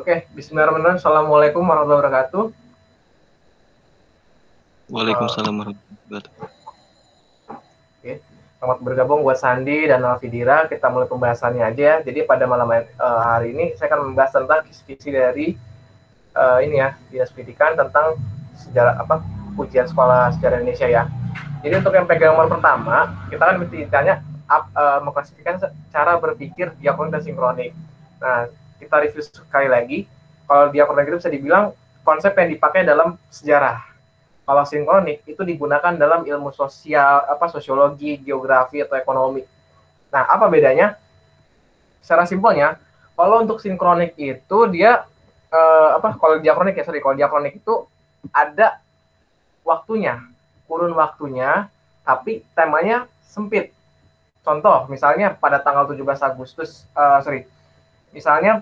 Oke, bismillahirrahmanirrahim. Assalamualaikum warahmatullahi wabarakatuh. Waalaikumsalam warahmatullahi wabarakatuh. Oke, selamat bergabung buat Sandi dan Alfidira. Kita mulai pembahasannya aja ya. Jadi pada malam hari ini saya akan membahas tentang kisi-kisi dari Dinas Pendidikan tentang sejarah ujian sekolah sejarah Indonesia ya. Jadi untuk yang pegang nomor pertama, kita kan mesti ditanya mengklasifikasikan cara berpikir diakronik dan sinkronik. Nah, kita review sekali lagi. Kalau diakronik itu bisa dibilang konsep yang dipakai dalam sejarah. Kalau sinkronik itu digunakan dalam ilmu sosial, sosiologi, geografi atau ekonomi. Nah, apa bedanya? Secara simpelnya, kalau untuk sinkronik itu dia kalau diakronik itu ada waktunya, kurun waktunya, tapi temanya sempit. Contoh, misalnya pada tanggal 17 Agustus, misalnya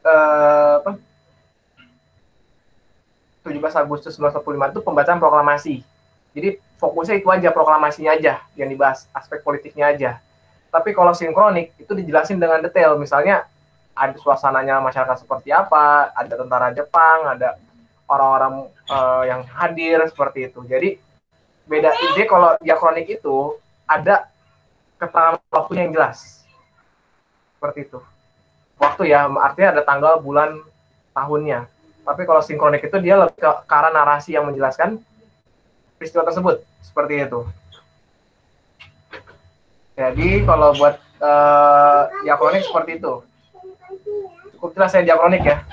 17 Agustus 1945 itu pembacaan proklamasi. Jadi fokusnya itu aja, proklamasinya aja yang dibahas, aspek politiknya aja. Tapi kalau sinkronik itu dijelasin dengan detail, misalnya ada suasananya masyarakat seperti apa, ada tentara Jepang, ada orang-orang yang hadir seperti itu. Jadi beda ide kalau diakronik itu ada keterangan waktunya yang jelas. Seperti itu. Waktu ya, artinya ada tanggal, bulan, tahunnya. Tapi kalau sinkronik itu dia lebih ke arah narasi yang menjelaskan peristiwa tersebut. Seperti itu. Jadi kalau buat diakronik seperti itu. Cukup jelas ya diakronik ya.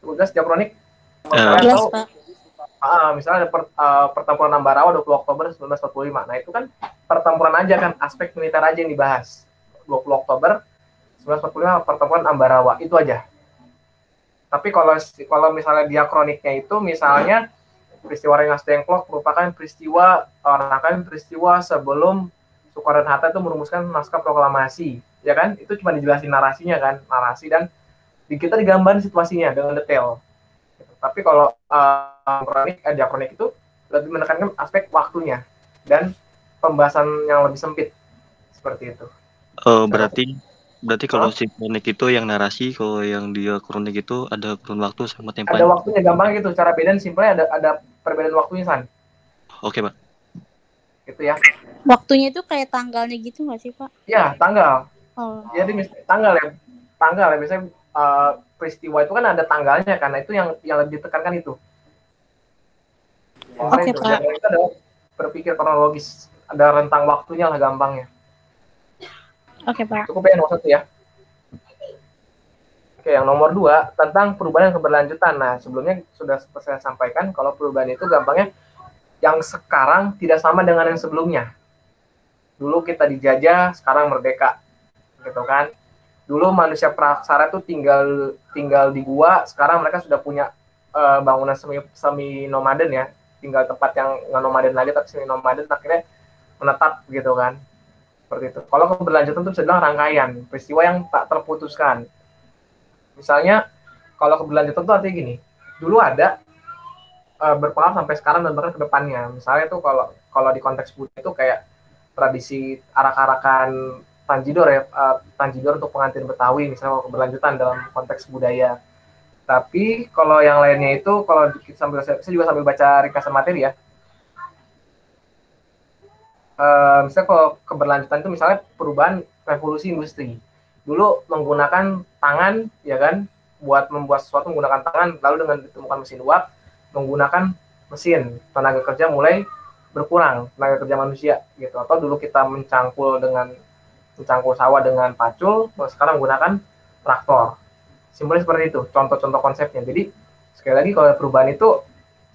Cukup jelas diakronik. Jelas, Pak. Misalnya ada pertempuran Ambarawa 20 Oktober 1945. Nah, itu kan pertempuran aja kan, aspek militer aja yang dibahas. 20 Oktober 1945 pertempuran Ambarawa, itu aja. Tapi kalau misalnya diakroniknya itu misalnya peristiwa Rengas Dengklok merupakan peristiwa sebelum Soekarno dan Hatta itu merumuskan naskah proklamasi, ya kan? Itu cuma dijelasin narasinya kan, narasi dan kita digambarin situasinya dengan detail. Tapi kalau diakronik itu lebih menekankan aspek waktunya dan pembahasan yang lebih sempit seperti itu. Berarti kalau sinkronik itu yang narasi, kalau yang diakronik itu ada kurun waktu sama tempo. Ada waktunya, gampang gitu. Cara beda simpelnya ada perbedaan waktunya, San. Oke, Pak. Gitu ya. Waktunya itu kayak tanggalnya gitu nggak sih, Pak? Ya, tanggal. Oh. Jadi tanggal ya. Misalnya peristiwa itu kan ada tanggalnya, karena itu yang lebih ditekankan itu. Oke, Pak. Itu ada berpikir kronologis, ada rentang waktunya lah gampangnya. Oke, Pak. Cukup ya nomor 1 ya. Oke, yang nomor 2 tentang perubahan dan keberlanjutan. Nah, sebelumnya sudah saya sampaikan kalau perubahan itu gampangnya yang sekarang tidak sama dengan yang sebelumnya. Dulu kita dijajah, sekarang merdeka, gitu kan? Dulu manusia praksara itu tinggal di gua, sekarang mereka sudah punya bangunan semi nomaden ya, tinggal tempat yang nggak nomaden lagi tapi semi nomaden, akhirnya menetap gitu kan. Seperti itu. Kalau keberlanjutan itu sedang rangkaian peristiwa yang tak terputuskan. Misalnya kalau keberlanjutan itu artinya gini, dulu ada berpengaruh sampai sekarang dan bahkan ke depannya. Misalnya tuh kalau di konteks budaya itu kayak tradisi arak-arakan Tanjidor ya, Tanjidor untuk pengantin Betawi misalnya keberlanjutan dalam konteks budaya. Tapi kalau yang lainnya itu kalau saya juga sambil baca ringkasan materi ya. Misalnya kalau keberlanjutan itu misalnya perubahan revolusi industri. Dulu menggunakan tangan ya kan, buat membuat sesuatu menggunakan tangan, lalu dengan ditemukan mesin uap menggunakan mesin, tenaga kerja mulai berkurang, tenaga kerja manusia gitu. Atau dulu kita mencangkul sawah dengan pacul, sekarang menggunakan traktor. Simbolnya seperti itu, contoh-contoh konsepnya. Jadi sekali lagi kalau perubahan itu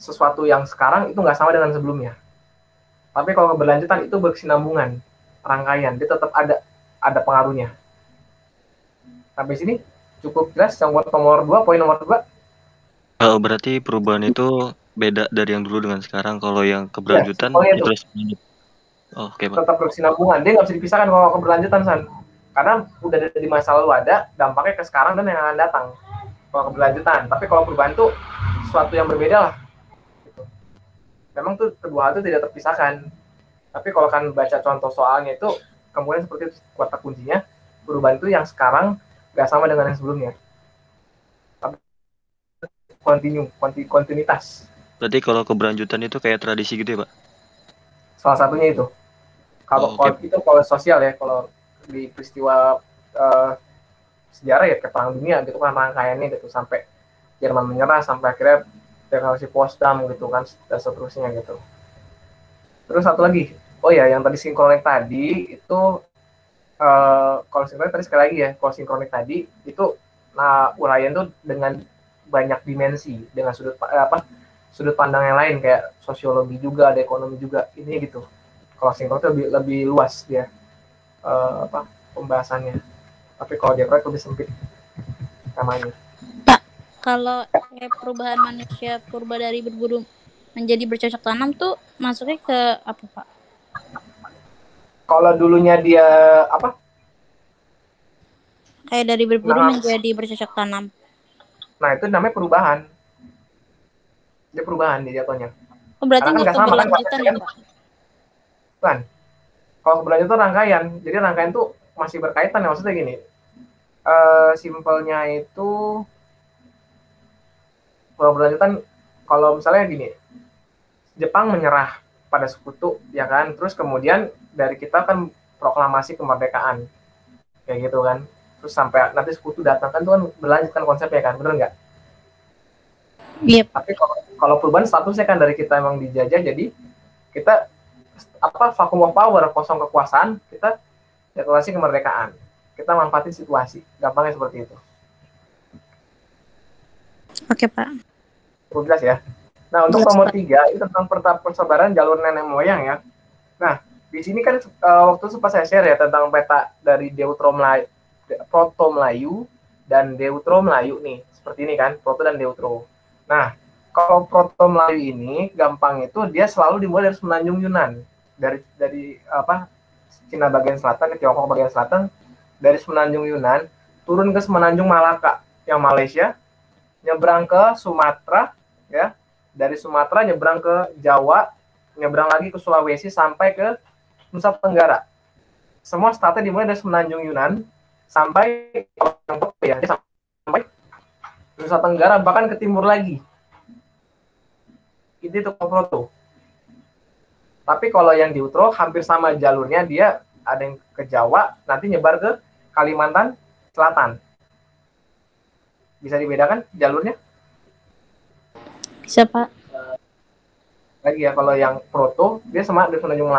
sesuatu yang sekarang itu nggak sama dengan sebelumnya. Tapi kalau keberlanjutan itu berkesinambungan, rangkaian, dia tetap ada pengaruhnya. Sampai sini cukup jelas yang buat poin nomor 2. Berarti perubahan itu beda dari yang dulu dengan sekarang. Kalau yang keberlanjutan ya, terus oke, Pak. Tetap berkesinambungan. Dia nggak bisa dipisahkan kalau keberlanjutan, San. Karena udah di masa lalu ada, dampaknya ke sekarang dan yang akan datang. Kalau keberlanjutan. Tapi kalau perubahan itu sesuatu yang berbeda lah. Memang tuh kedua hal itu tidak terpisahkan. Tapi kalau kan baca contoh soalnya itu kemudian seperti itu kata kuncinya, perubahan itu yang sekarang nggak sama dengan yang sebelumnya. Tapi kontinuitas. Berarti kalau keberlanjutan itu kayak tradisi gitu ya, Pak? Salah satunya itu. Kalau Oke. itu kalau sosial ya, kalau di peristiwa sejarah ya, ke perang dunia gitu kan rangkaiannya gitu, sampai Jerman menyerah, sampai akhirnya deklarasi Potsdam gitu kan, dan seterusnya gitu. Terus satu lagi, oh ya, yang tadi sinkronik tadi itu, kalau sinkronik tadi sekali lagi ya, kalau sinkronik tadi itu, nah uraian tuh dengan banyak dimensi, dengan sudut pandang yang lain, kayak sosiologi juga, ada ekonomi juga, ini gitu. Kalau sinkronik itu lebih luas dia, pembahasannya. Tapi kalau diakronik lebih sempit namanya. Pak, kalau kayak perubahan manusia purba dari berburu menjadi bercocok tanam tuh masuknya ke apa, Pak? Kalau dulunya dia apa? Kayak dari berburu Nah, menjadi bercocok tanam. nah itu namanya perubahan. Dia perubahan dia jatuhnya. Oh, berarti Karena kan nggak nggak sama kan keberlanjutan prosesnya ya, kan. Pak? Bukan. Kalau keberlanjutan itu rangkaian. Jadi rangkaian tuh masih berkaitan ya, maksudnya gini. Simpelnya itu, kalau keberlanjutan, kalau misalnya gini, Jepang menyerah pada sekutu, ya kan. Terus kemudian dari kita kan proklamasi kemerdekaan, kayak gitu kan. Terus sampai nanti sekutu datang kan, itu kan berlanjut kan konsepnya kan, bener nggak? Iya, Pak. Tapi kalau perubahan statusnya kan dari kita emang dijajah, jadi kita vacuum of power, kosong kekuasaan, kita deklarasi kemerdekaan, kita manfaatin situasi, gampangnya seperti itu. Oke, Pak. Cukup jelas ya. Nah, untuk Jelas, nomor Pak. Iya. 3 itu tentang persebaran jalur nenek moyang ya. Nah, di sini kan waktu itu pas saya share ya tentang peta dari Proto Melayu dan Deutero Melayu nih, seperti ini kan, Proto dan Deutero. Nah, kalau Proto Melayu ini gampang itu dia selalu dimulai dari semenanjung Yunan, dari Cina bagian selatan ke Tiongkok bagian selatan, dari semenanjung Yunan turun ke semenanjung Malaka yang Malaysia, nyebrang ke Sumatera ya, dari Sumatera nyebrang ke Jawa, nyebrang lagi ke Sulawesi sampai ke Nusa Tenggara. Semua startnya dimulai dari semenanjung Yunan sampai sampai Nusa Tenggara, bahkan ke timur lagi. Itu Proto. Tapi kalau yang di Utro hampir sama jalurnya, dia ada yang ke Jawa, nanti nyebar ke Kalimantan Selatan. Bisa dibedakan jalurnya? Bisa, Pak. Lagi ya, kalau yang Proto dia sama dari semenanjung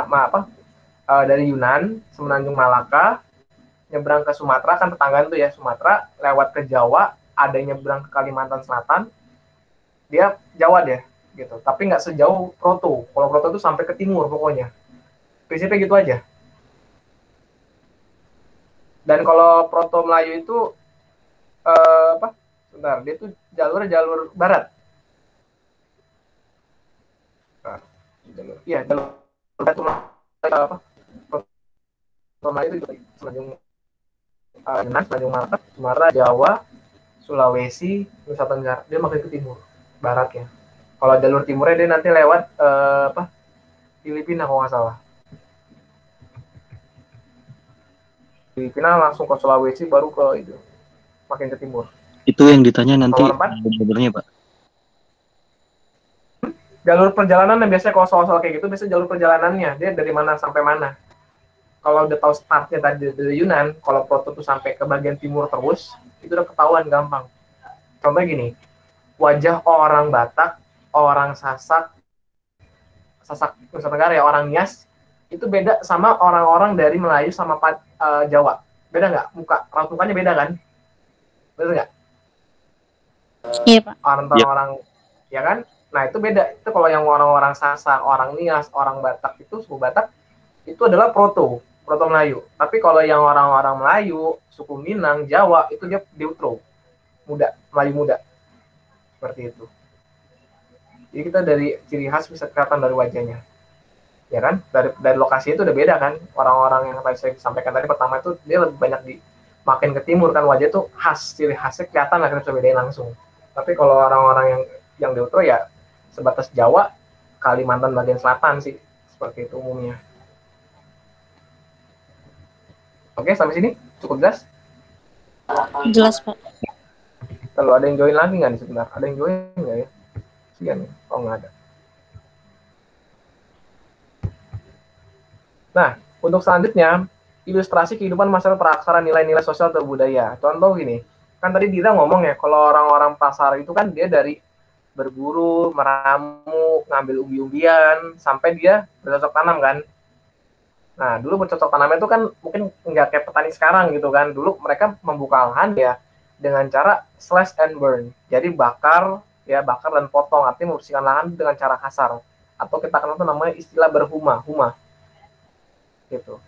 dari Yunan, semenanjung Malaka, nyebrang ke Sumatera, kan tetanggaan tuh ya, Sumatera, lewat ke Jawa, ada yang nyebrang ke Kalimantan Selatan, dia Jawa deh, gitu. Tapi nggak sejauh Proto. Kalau Proto itu sampai ke timur pokoknya. Prinsipnya gitu aja. Dan kalau Proto Melayu itu sebentar, dia itu jalur barat. Nah, jalur barat. Proto Melayu itu semenanjung Yunan, semenanjung Malaka, Sumatera, Jawa, Sulawesi, Nusa Tenggara. Dia makin ke timur, barat ya. Kalau jalur timurnya dia nanti lewat Filipina kalau nggak salah. Filipina langsung ke Sulawesi, baru ke itu, makin ke timur. Itu yang ditanya nanti Nomor 4, jalurnya, Pak. jalur perjalanan yang biasanya kalau soal-soal kayak gitu, biasanya jalur perjalanannya dia dari mana sampai mana. Kalau udah tahu startnya tadi dari Yunan, kalau Proto tuh sampai ke bagian timur terus, itu udah ketahuan gampang. Contohnya gini, wajah orang Batak, orang Sasak Nusa Tenggara ya, orang Nias, itu beda sama orang-orang dari Melayu sama Jawa. Beda nggak? Raut mukanya beda kan? Betul nggak? Iya, Pak. Orang-orang, ya kan? Nah, itu beda. Itu kalau yang orang-orang Sasak, orang Nias, orang Batak itu, suku Batak, itu adalah Proto Melayu. Tapi kalau yang orang-orang Melayu, suku Minang, Jawa, itu dia Deutero, Melayu muda. Seperti itu. Jadi kita dari ciri khas bisa kelihatan dari wajahnya. Ya kan? Dari lokasi itu udah beda kan? Orang-orang yang tadi saya sampaikan tadi pertama itu dia lebih banyak makin ke timur kan, wajah itu khas, ciri khasnya kelihatan lah, kita bisa bedain langsung. Tapi kalau orang-orang yang Deutero ya sebatas Jawa, Kalimantan bagian selatan sih, seperti itu umumnya. Oke, sampai sini cukup jelas? Jelas, Pak. Kalau ada yang join lagi nggak nih sebentar? Ada yang join nggak ya? Sekian nih. Oh, nggak ada. Nah, untuk selanjutnya, ilustrasi kehidupan masyarakat praksara nilai-nilai sosial atau budaya. Contoh gini, kan tadi Dira ngomong ya, kalau orang-orang pasar itu kan dia dari berburu, meramu, ngambil umbi-umbian, sampai dia bercocok tanam kan. Nah, dulu bercocok tanamnya itu kan mungkin nggak kayak petani sekarang gitu kan. Dulu mereka membuka lahan ya dengan cara slash and burn. Jadi bakar, ya bakar dan potong, artinya membersihkan lahan dengan cara kasar. Atau kita kenal itu namanya istilah berhuma, huma gitu.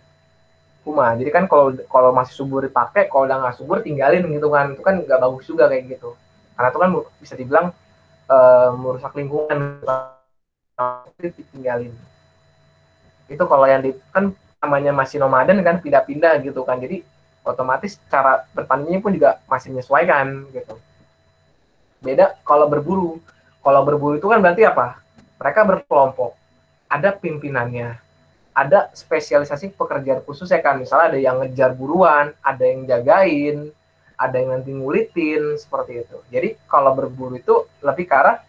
Huma. Jadi kan kalau masih subur dipakai, kalau udah nggak subur tinggalin gitu kan. Itu kan nggak bagus juga kayak gitu. Karena itu kan bisa dibilang merusak lingkungan, ditinggalin. Itu kalau yang di kan namanya masih nomaden kan pindah-pindah gitu kan. Jadi otomatis cara bertaninya pun juga masih menyesuaikan gitu. Beda kalau berburu. Kalau berburu itu kan berarti apa? Mereka berkelompok. Ada pimpinannya. Ada spesialisasi pekerjaan khusus ya kan. Misalnya ada yang ngejar buruan, ada yang jagain, ada yang nanti ngulitin, seperti itu. Jadi kalau berburu itu lebih ke arah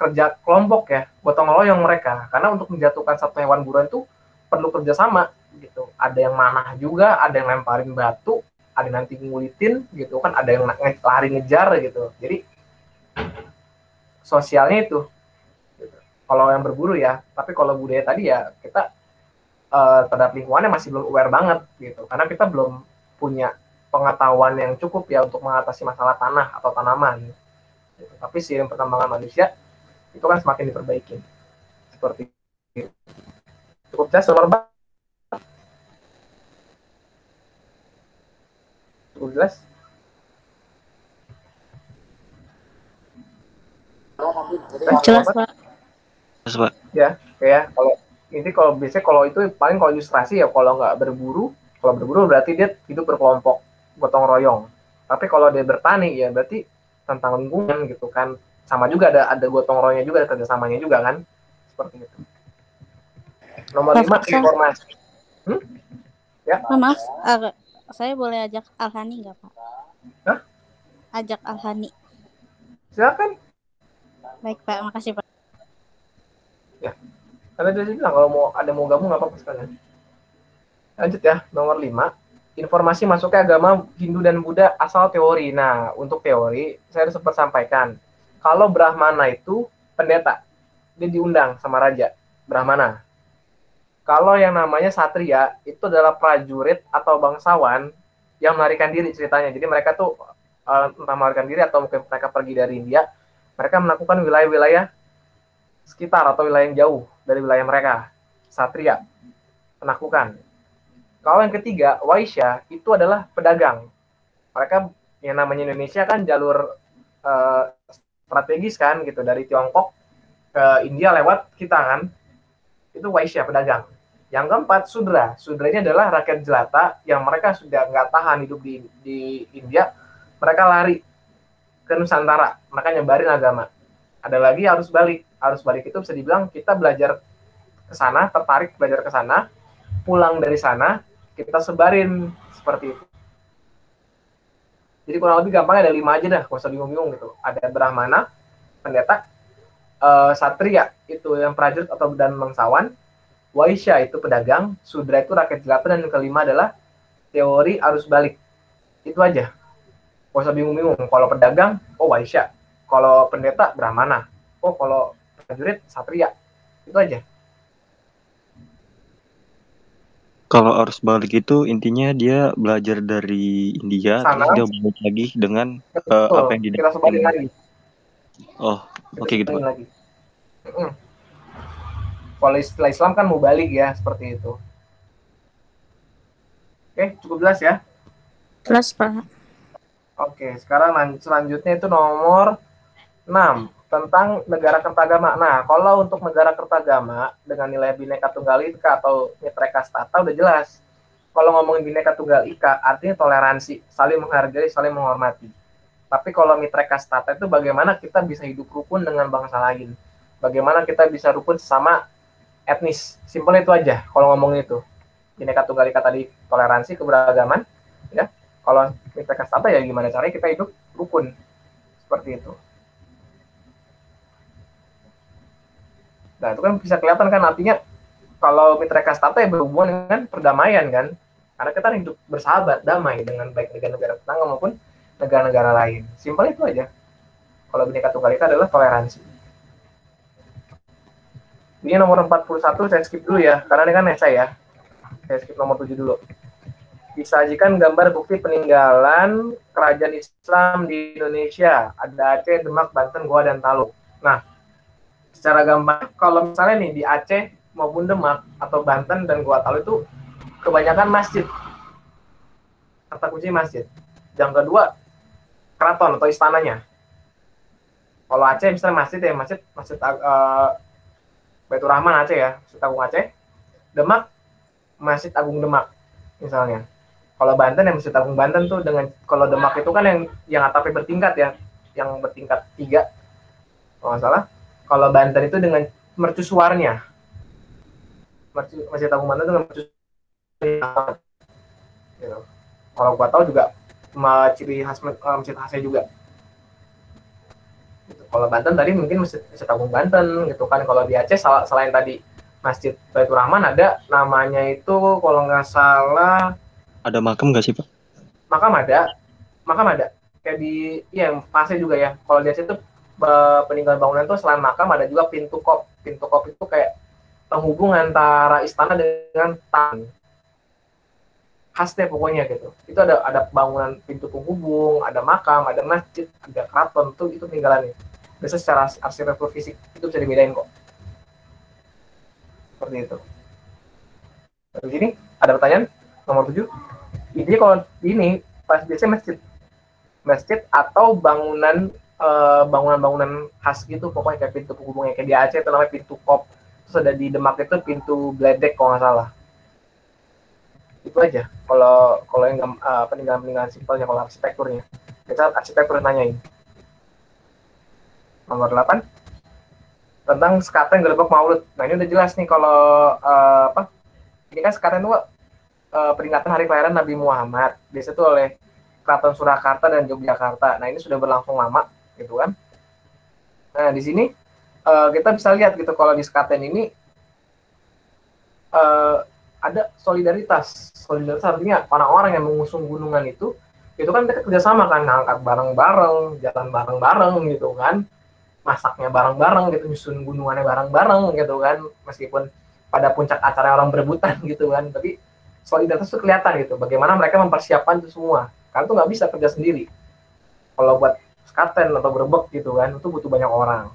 kerja kelompok ya, gotong royong mereka. Karena untuk menjatuhkan satu hewan buruan itu perlu kerjasama gitu. Ada yang manah juga, ada yang lemparin batu, ada yang nanti ngulitin gitu kan, ada yang lari ngejar gitu. Jadi sosialnya itu. Gitu. Kalau yang berburu ya, tapi kalau budaya tadi ya kita terhadap lingkungannya masih belum aware banget gitu. Karena kita belum punya pengetahuan yang cukup ya untuk mengatasi masalah tanah atau tanaman. Gitu. Tapi seiring perkembangan manusia itu kan semakin diperbaiki seperti itu. Cukup jelas nomor cukup jelas. Jelas, Pak. Jelas, Pak. Ya, kayak kalau biasanya kalau itu paling kalau ilustrasi ya kalau nggak berburu, kalau berburu berarti dia hidup berkelompok, gotong royong. Tapi kalau dia bertani ya berarti tentang lingkungan gitu kan, sama juga ada gotong royongnya juga, ada kerjasamanya juga kan, seperti itu. Nomor 5 informasi. Ya. Maaf, saya boleh ajak Alhani nggak, Pak? Hah? Ajak Alhani. Silakan. Baik, Pak, makasih, Pak. Ya, karena dia bilang kalau mau gabung nggak apa-apa sekalian. Lanjut ya, nomor 5. Informasi masuknya agama Hindu dan Buddha asal teori. Nah, untuk teori, saya sempat sampaikan. Kalau Brahmana itu pendeta, dia diundang sama raja, Brahmana. Kalau yang namanya Satria, itu adalah prajurit atau bangsawan yang melarikan diri ceritanya. Jadi mereka tuh entah melarikan diri atau mungkin mereka pergi dari India, mereka melakukan wilayah-wilayah sekitar atau wilayah yang jauh dari wilayah mereka. Satria, penaklukan. Kalau yang ketiga, Waisya, itu adalah pedagang. Mereka yang namanya Indonesia kan jalur strategis kan gitu, dari Tiongkok ke India lewat kita kan. Itu Waisya, pedagang. Yang keempat, Sudra. Sudra ini adalah rakyat jelata yang mereka sudah nggak tahan hidup di India. Mereka lari ke Nusantara. Mereka nyebarin agama. Ada lagi arus balik. Arus balik itu bisa dibilang kita belajar ke sana, tertarik belajar ke sana, pulang dari sana, kita sebarin seperti itu. Jadi kurang lebih gampangnya ada 5 aja dah, gak usah bingung-bingung gitu. Ada Brahmana, pendeta, Satria itu yang prajurit atau dan bangsawan, Waisya itu pedagang, Sudra itu rakyat jelata, dan yang kelima adalah teori arus balik. Itu aja. Gak usah bingung-bingung. Kalau pedagang, oh Waisya. Kalau pendeta, Brahmana. Oh kalau prajurit, Satria. Itu aja. Kalau arus balik itu intinya dia belajar dari India, Sana, terus dia balik lagi dengan apa yang kita sebarin lagi. Oh, oke gitu, Pak. Lagi. Kalau istilah Islam kan mau balik ya, seperti itu. Oke, cukup jelas ya? Jelas, Pak. Oke, sekarang selanjutnya itu nomor 6. Tentang negara kertagama. Nah, kalau untuk negara kertagama dengan nilai Bhinneka Tunggal Ika atau Mitra Kastata udah jelas. Kalau ngomongin Bhinneka Tunggal Ika artinya toleransi, saling menghargai, saling menghormati. Tapi kalau Mitra Kastata itu bagaimana kita bisa hidup rukun dengan bangsa lain. Bagaimana kita bisa rukun sesama etnis. Simpel itu aja kalau ngomongin itu. Bhinneka Tunggal Ika tadi toleransi, keberagaman, ya. Kalau Mitra Kastata ya gimana caranya kita hidup rukun seperti itu. Nah itu kan bisa kelihatan kan, artinya kalau Mitra Kastata ya berhubungan dengan perdamaian kan, karena kita hidup bersahabat damai dengan baik negara-negara tetangga maupun negara-negara lain. Simpel itu aja. Kalau Bhinneka Tunggal Ika adalah toleransi. Ini nomor 41 saya skip dulu ya, karena ini kan esai ya. Saya skip nomor 7 dulu. Disajikan gambar bukti peninggalan kerajaan Islam di Indonesia. Ada Aceh, Demak, Banten, Goa, dan Talu. Nah, secara gampang, kalau misalnya nih di Aceh maupun Demak atau Banten dan Goa Talu itu kebanyakan masjid. Kata kunci masjid. Yang kedua, keraton atau istananya. Kalau Aceh misalnya masjid ya, masjid Baitur Rahman Aceh ya, Masjid Agung Aceh. Demak, Masjid Agung Demak misalnya. Kalau Banten ya Masjid Agung Banten tuh dengan, kalau Demak itu kan yang atapnya bertingkat ya, yang bertingkat 3 kalau nggak salah. Kalau Banten itu dengan mercusuarnya. Masjid Agung Banten dengan mercusuarnya. Gitu. Kalau gua tahu juga ciri khas masjid khasnya juga. Gitu. Kalau Banten tadi mungkin Masjid Agung Banten gitu kan. Kalau di Aceh selain tadi Masjid Baitur Rahman ada namanya itu kalau nggak salah, Ada makam nggak sih Pak? makam ada kayak di yang Aceh juga ya. Kalau di Aceh itu peninggalan bangunan itu selain makam ada juga pintu kop itu kayak penghubung antara istana dengan taman, khasnya pokoknya gitu. Itu ada bangunan pintu penghubung, ada makam, ada masjid, ada keraton, itu peninggalannya. Biasanya secara arsitektur fisik itu bisa dibedain kok. Seperti itu. Di sini ada pertanyaan nomor 7. Intinya kalau ini pas biasanya masjid atau bangunan khas gitu, pokoknya kayak pintu penghubungnya kayak di Aceh itu namanya pintu kop. Terus ada di Demak itu pintu bledek kalau nggak salah. Itu aja kalau yang peninggalan simpelnya. Kalau arsitekturnya kita arsitektur nanyain. Nomor 8 tentang sekaten gerbek maulud. Nah ini udah jelas nih kalau ini kan sekaten itu peringatan hari kelahiran Nabi Muhammad biasa tuh oleh Keraton Surakarta dan Yogyakarta. Nah ini sudah berlangsung lama gitu kan. Nah di sini kita bisa lihat gitu kalau di sekaten ini ada solidaritas artinya orang-orang yang mengusung gunungan itu kan mereka kerjasama kan, ngangkat bareng-bareng, jalan bareng-bareng gitu kan, masaknya bareng-bareng gitu, nyusun gunungannya bareng-bareng gitu kan, meskipun pada puncak acara orang berebutan gitu kan, tapi solidaritas itu kelihatan gitu, bagaimana mereka mempersiapkan itu semua, karena itu nggak bisa kerja sendiri. Kalau buat sekaten atau gerbek gitu kan, itu butuh banyak orang.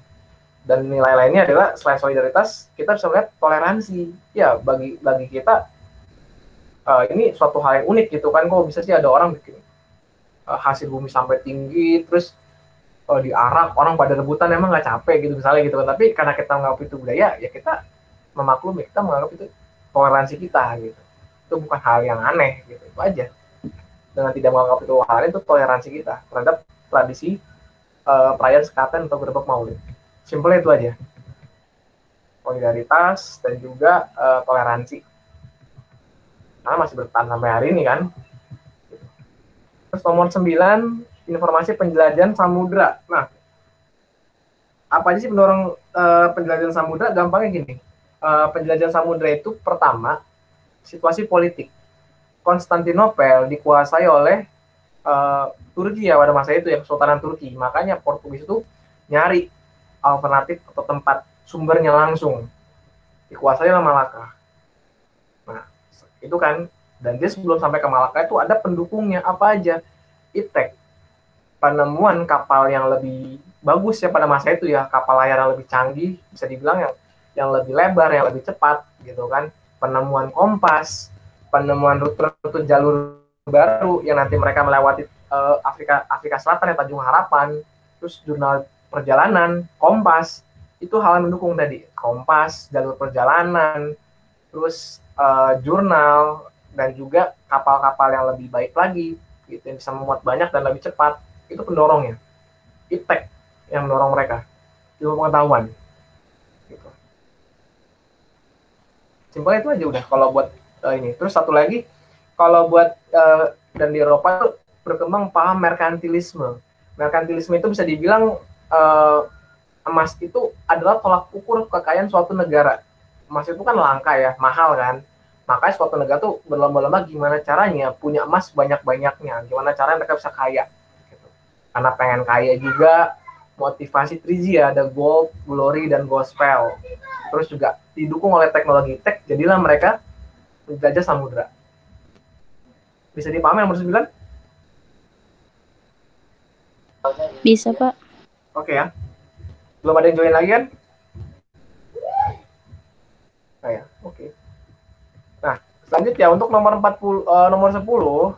Dan nilai lainnya adalah selain solidaritas, kita bisa melihat toleransi. Ya bagi kita ini suatu hal yang unik gitu kan, kok bisa sih ada orang bikin hasil bumi sampai tinggi, terus diarak orang pada rebutan, emang nggak capek gitu misalnya gitu kan. Tapi karena kita menganggap itu budaya, ya kita memaklumi, kita menganggap itu toleransi kita gitu. Itu bukan hal yang aneh gitu, itu aja. Dengan tidak menganggap itu hal aneh, itu toleransi kita terhadap tradisi perayaan sekaten atau gerbek maulid. Simpelnya itu aja. Solidaritas dan juga toleransi. Karena masih bertahan sampai hari ini kan. Terus nomor 9, informasi penjelajahan samudra. Nah, apa aja sih pendorong penjelajahan samudra? Gampangnya gini. Penjelajahan samudra itu pertama, situasi politik. Konstantinopel dikuasai oleh Turki ya pada masa itu ya, Kesultanan Turki. Makanya Portugis itu nyari alternatif atau tempat sumbernya langsung, dikuasai oleh Malaka. Nah, itu kan, dan dia sebelum sampai ke Malaka itu ada pendukungnya apa aja. Iptek, penemuan kapal yang lebih bagus ya pada masa itu ya, kapal layar yang lebih canggih, bisa dibilang yang lebih lebar, yang lebih cepat gitu kan. Penemuan kompas, penemuan rute jalur baru yang nanti mereka melewati Afrika Selatan ya, Tanjung Harapan, terus jurnal perjalanan, kompas, itu hal yang mendukung tadi. Kompas, jalur perjalanan, terus jurnal, dan juga kapal-kapal yang lebih baik lagi, gitu, yang bisa memuat banyak dan lebih cepat, itu pendorongnya. Iptek yang mendorong mereka, ilmu pengetahuan. Gitu. Simpelnya itu aja udah kalau buat ini. Terus satu lagi, kalau buat dan di Eropa tuh berkembang paham merkantilisme. Merkantilisme itu bisa dibilang emas itu adalah tolak ukur kekayaan suatu negara. Emas itu kan langka ya, mahal kan. Makanya suatu negara tuh berlomba-lomba gimana caranya punya emas banyak-banyaknya, gimana caranya mereka bisa kaya. Gitu. Karena pengen kaya juga, motivasi 3G ada gold, glory, dan gospel. Terus juga didukung oleh teknologi tech, jadilah mereka menjajah samudra. Bisa dipahami nomor 9? Bisa, Pak. Oke ya. Belum ada yang join lagi kan? Nah ya, oke. Nah, selanjutnya untuk nomor 40, nomor 10,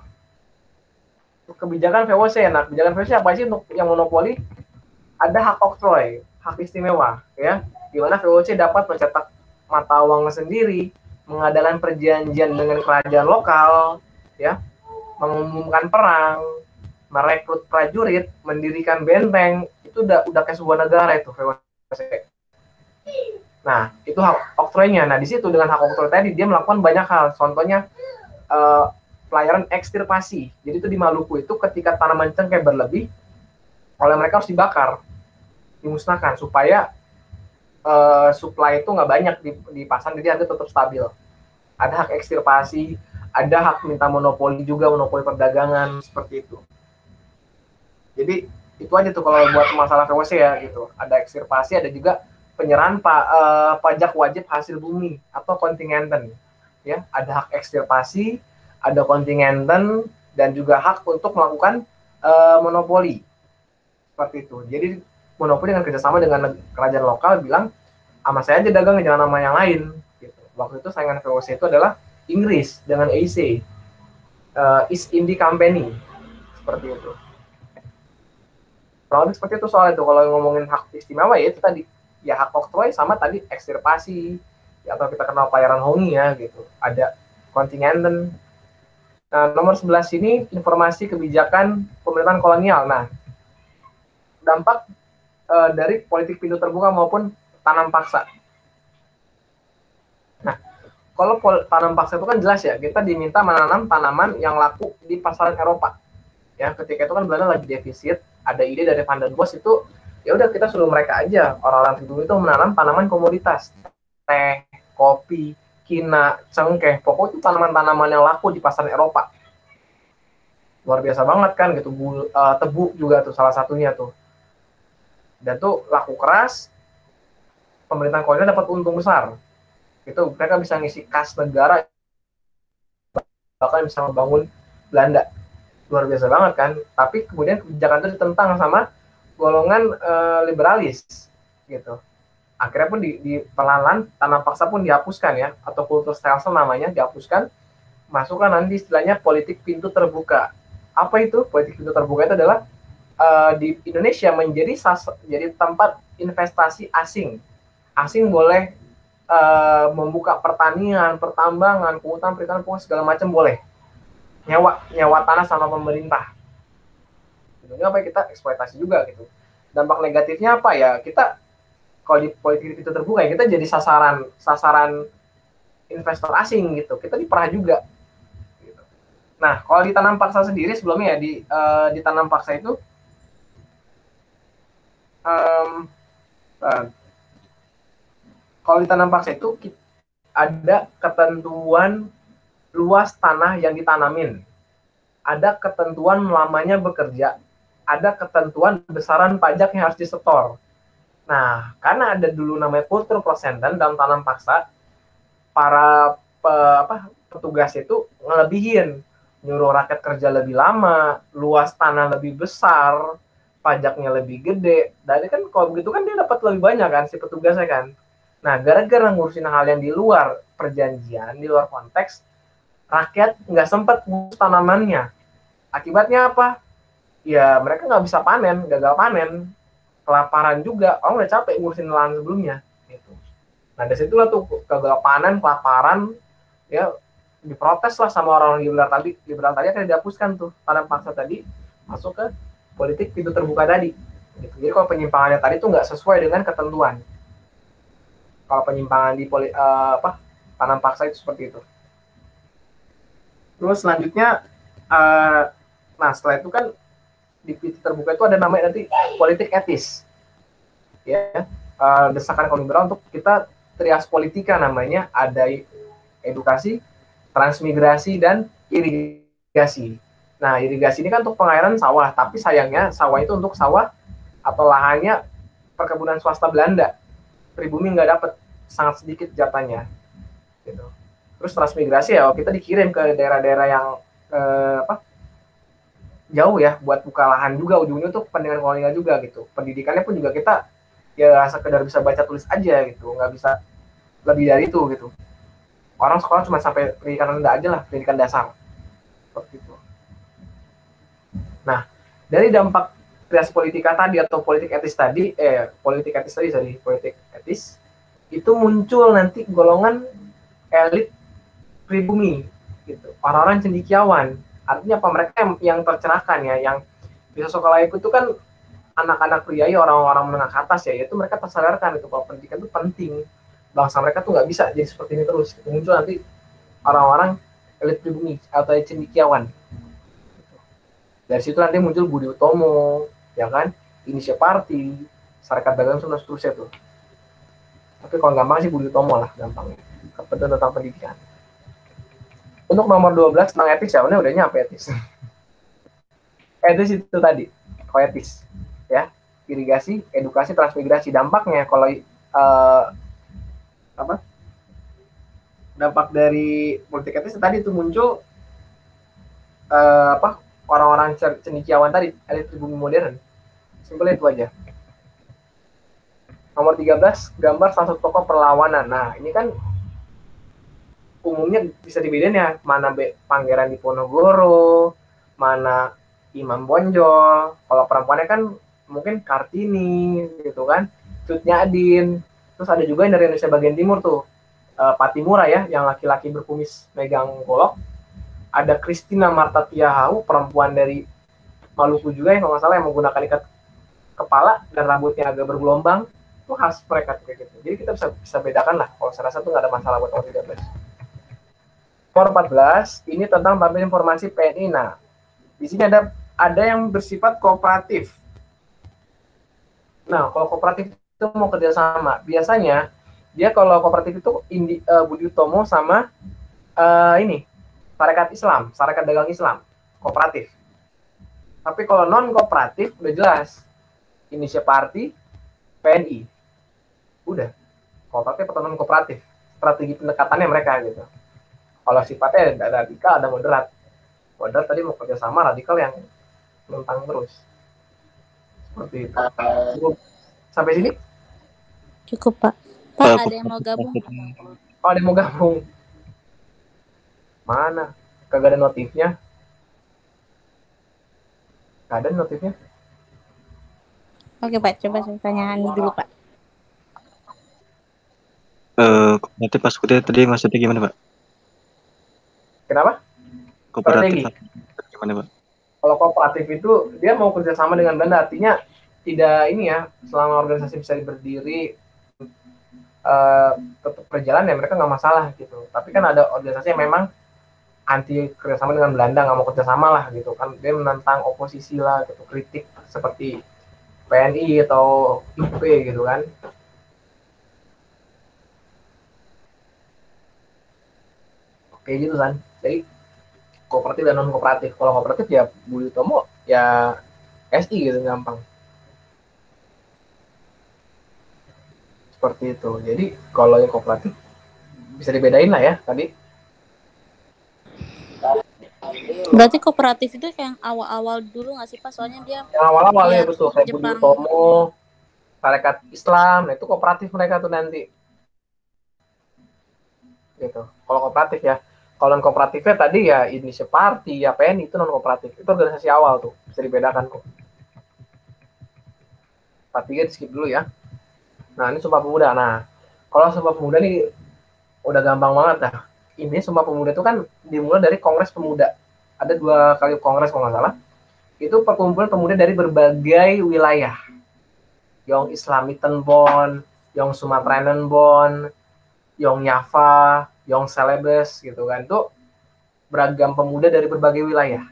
kebijakan VOC. Nah, kebijakan VOC apa sih untuk yang monopoli? Ada hak oktroy, hak istimewa, ya, di mana VOC dapat mencetak mata uang sendiri, mengadakan perjanjian dengan kerajaan lokal, ya, mengumumkan perang, merekrut prajurit, mendirikan benteng, itu udah kayak sebuah negara itu VOC. Nah, itu hak oktroynya. Nah, di situ dengan hak oktroy tadi dia melakukan banyak hal. Contohnya pelayaran ekstirpasi. Jadi itu di Maluku itu ketika tanaman cengkeh berlebih, oleh mereka harus dibakar, dimusnahkan supaya supply itu nggak banyak di pasar, jadi harga tetap stabil. Ada hak ekstirpasi, ada hak minta monopoli juga, monopoli perdagangan seperti itu. Jadi itu aja tuh kalau buat masalah VOC ya gitu. Ada ekstirpasi, ada juga penyerahan pajak wajib hasil bumi atau kontingenten. Ya, ada hak ekstirpasi, ada kontingenten, dan juga hak untuk melakukan monopoli. Seperti itu. Jadi monopoli dengan kerjasama dengan kerajaan lokal bilang, sama saya aja dagang, jangan sama yang lain. Gitu. Waktu itu saingan VOC itu adalah Inggris dengan EIC, East India Company, seperti itu. Kurang lebih seperti itu soal itu. Kalau ngomongin hak istimewa ya itu tadi, ya hak oktroy sama tadi ekstirpasi, ya, atau kita kenal pelayaran hongi ya gitu. Ada kontingenten. Nah, nomor 11 ini informasi kebijakan pemerintahan kolonial. Nah, dampak dari politik pintu terbuka maupun tanam paksa. Nah, kalau tanam paksa itu kan jelas ya, kita diminta menanam tanaman yang laku di pasaran Eropa. Ya, ketika itu kan Belanda lagi defisit, ada ide dari Van den Bosch itu, ya udah kita suruh mereka aja, orang-orang pribumi itu menanam tanaman komoditas, teh, kopi, kina, cengkeh, pokoknya itu tanaman-tanaman yang laku di pasaran Eropa. Luar biasa banget kan gitu, tebu juga tuh salah satunya tuh. Dan tuh laku keras, pemerintahan kolonial dapat untung besar. Itu mereka bisa ngisi kas negara, bahkan bisa membangun Belanda. Luar biasa banget kan. Tapi kemudian kebijakan itu ditentang sama golongan liberalis gitu. Akhirnya pun di pelan-pelan tanam paksa pun dihapuskan ya, atau kultur stelsel namanya dihapuskan. Masukkan nanti istilahnya politik pintu terbuka. Apa itu? Politik pintu terbuka itu adalah di Indonesia jadi tempat investasi asing. Asing boleh membuka pertanian, pertambangan, kehutanan, perikanan, segala macam boleh. Nyawa tanah sama pemerintah. Tentunya apa ya, kita eksploitasi juga gitu. Dampak negatifnya apa ya? Kita kalau di politik itu terbuka ya, kita jadi sasaran investor asing gitu. Kita diperah juga. Gitu. Nah, kalau ditanam paksa sendiri sebelumnya ya ditanam paksa itu kalau ditanam paksa itu ada ketentuan luas tanah yang ditanamin, ada ketentuan lamanya bekerja, ada ketentuan besaran pajak yang harus disetor. Nah, karena ada dulu namanya kultur prosenten dalam tanam paksa, para petugas itu ngelebihin, nyuruh rakyat kerja lebih lama, luas tanah lebih besar, pajaknya lebih gede. Dan kan kalau begitu kan dia dapat lebih banyak kan si petugasnya kan. Nah, gara-gara ngurusin hal yang di luar perjanjian, di luar konteks, rakyat nggak sempat ngurus tanamannya. Akibatnya apa? Ya mereka nggak bisa panen, gagal panen, kelaparan juga. Orang udah capek ngurusin lahan sebelumnya. Gitu. Nah dari situlah tuh gagal panen, kelaparan, ya diprotes lah sama orang-orang liberal tadi akan dihapuskan tuh tanam paksa tadi, masuk ke politik pintu terbuka tadi. Gitu. Jadi kalau penyimpangannya tadi tuh nggak sesuai dengan ketentuan. Kalau penyimpangan di tanam paksa itu seperti itu. Terus selanjutnya Nah, setelah itu kan di PT terbuka itu ada namanya nanti politik etis. Ya, desakan kaum liberal untuk kita trias politika namanya, ada edukasi, transmigrasi, dan irigasi. Nah, irigasi ini kan untuk pengairan sawah, tapi sayangnya sawah itu untuk sawah atau lahannya perkebunan swasta Belanda. Pribumi nggak dapat, sangat sedikit jatahnya. Gitu. Terus transmigrasi ya kita dikirim ke daerah-daerah yang jauh ya, buat buka lahan juga, ujungnya tuh kepentingan kolonial juga gitu. Pendidikannya pun juga kita ya sekedar bisa baca tulis aja gitu, nggak bisa lebih dari itu gitu. Orang sekolah cuma sampai pendidikan rendah aja lah, pendidikan dasar seperti itu. Nah, dari dampak trias politika tadi atau politik etis tadi, politik etis itu muncul nanti golongan elit pribumi gitu, orang-orang cendekiawan. Artinya apa, mereka yang tercerahkan ya, yang bisa sekolah ikut itu kan anak-anak pria ya, orang-orang menengah ke atas ya, itu mereka tersadarkan itu kalau pendidikan itu penting, bangsa mereka tuh nggak bisa jadi seperti ini terus. Muncul nanti orang-orang elit pribumi atau cendekiawan. Dari situ nanti muncul Budi Utomo, ya kan, Indonesia Party, Serikat Dagang, dan seterusnya tuh. Tapi kalau gampang sih Budi Utomo lah gampangnya, kepentingan tentang pendidikan. Untuk nomor 12 tentang etis ya, udah nyampe etis. Etis itu tadi, koetis, ya, irigasi, edukasi, transmigrasi. Dampaknya kalau dampak dari politik etis tadi itu muncul orang-orang cendekiawan tadi, elit pribumi modern. Simpelnya itu aja. Nomor 13, gambar salah satu tokoh perlawanan. Nah, ini kan umumnya bisa dibedain ya, mana Pangeran Diponegoro, mana Imam Bonjol. Kalau perempuannya kan mungkin Kartini gitu kan, Cut Nyadin. Terus ada juga yang dari Indonesia bagian timur tuh, Patimura ya, yang laki-laki berkumis megang golok. Ada Christina Marta Tiahau, perempuan dari Maluku juga yang kalau nggak salah, yang menggunakan ikat kepala dan rambutnya agak bergelombang. Itu khas mereka kayak gitu. Jadi kita bisa bedakan lah. Kalau saya rasa tuh nggak ada masalah buat nomor 13. Nomor 14 ini tentang tampil informasi PNI. Nah, di sini ada yang bersifat kooperatif. Nah, kalau kooperatif itu mau kerjasama, biasanya dia kalau kooperatif itu Budi Utomo sama Sarekat Islam, Sarekat Dagang Islam, kooperatif. Tapi kalau non kooperatif udah jelas, Indonesia Party, PNI, udah kooperatif atau non kooperatif, strategi pendekatannya mereka gitu. Kalau sifatnya ada radikal, ada moderat. Moderat tadi mau kerjasama, radikal yang nentang terus. Seperti itu. Sampai sini? Cukup, Pak. Pak, ada yang mau gabung? Oh, ada yang mau gabung. Mana? Kagak ada notifnya. Gak ada notifnya. Oke, Pak. Coba saya tanyakan dulu, Pak. Nanti pas kuliah tadi maksudnya gimana, Pak? Kenapa? Kooperatif gimana, Pak? Kalau kooperatif itu dia mau kerjasama dengan Belanda, artinya tidak ini ya, selama organisasi bisa berdiri tetap berjalan ya mereka nggak masalah gitu. Tapi kan ada organisasi yang memang anti kerjasama dengan Belanda, nggak mau kerjasama lah gitu kan, dia menentang oposisi lah gitu, kritik seperti PNI atau IP gitu kan. Oke gitu kan. Jadi kooperatif dan non kooperatif. Kalau kooperatif ya Budi Utomo ya SI gitu, gampang. Seperti itu. Jadi kalau yang kooperatif bisa dibedain lah ya tadi. Berarti kooperatif itu yang awal-awal dulu nggak sih, Pak? Soalnya dia yang awal-awal ya betul, kayak Budi Jepang. Utomo, Sarekat Islam, nah itu kooperatif mereka tuh nanti. Gitu. Kalau kooperatif ya. Kalau non kooperatifnya tadi ya Indonesia Party, ya PNI, itu non kooperatif. Itu organisasi awal tuh, bisa dibedakan kok. Part 3 di skip dulu ya. Nah, ini Sumpah Pemuda. Nah, kalau Sumpah Pemuda nih udah gampang banget dah. Ini Sumpah Pemuda itu kan dimulai dari Kongres Pemuda. Ada 2 kali kongres kalau nggak salah. Itu perkumpulan pemuda dari berbagai wilayah. Yang Islamitenbond, yang Sumatranenbond, yang Java, yang Celebes gitu kan. Itu beragam pemuda dari berbagai wilayah.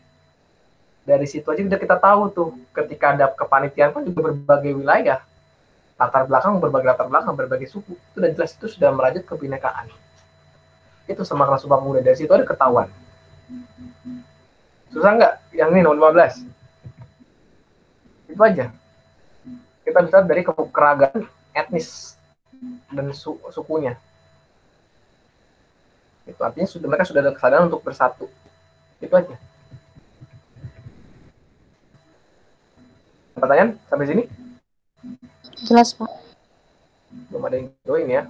Dari situ aja udah kita tahu tuh, ketika ada kepanitiaan pun juga berbagai wilayah, berbagai latar belakang, berbagai suku, itu udah jelas, itu sudah merajut kebinekaan. Itu Semakna Sumpah Pemuda, dari situ ada ketahuan. Susah nggak? Yang ini nomor 15. Itu aja. Kita bisa dari keragaman etnis dan sukunya. Itu artinya mereka sudah ada kesadaran untuk bersatu. Itu aja. Pertanyaan sampai sini? Jelas, Pak. Belum ada yang join ya.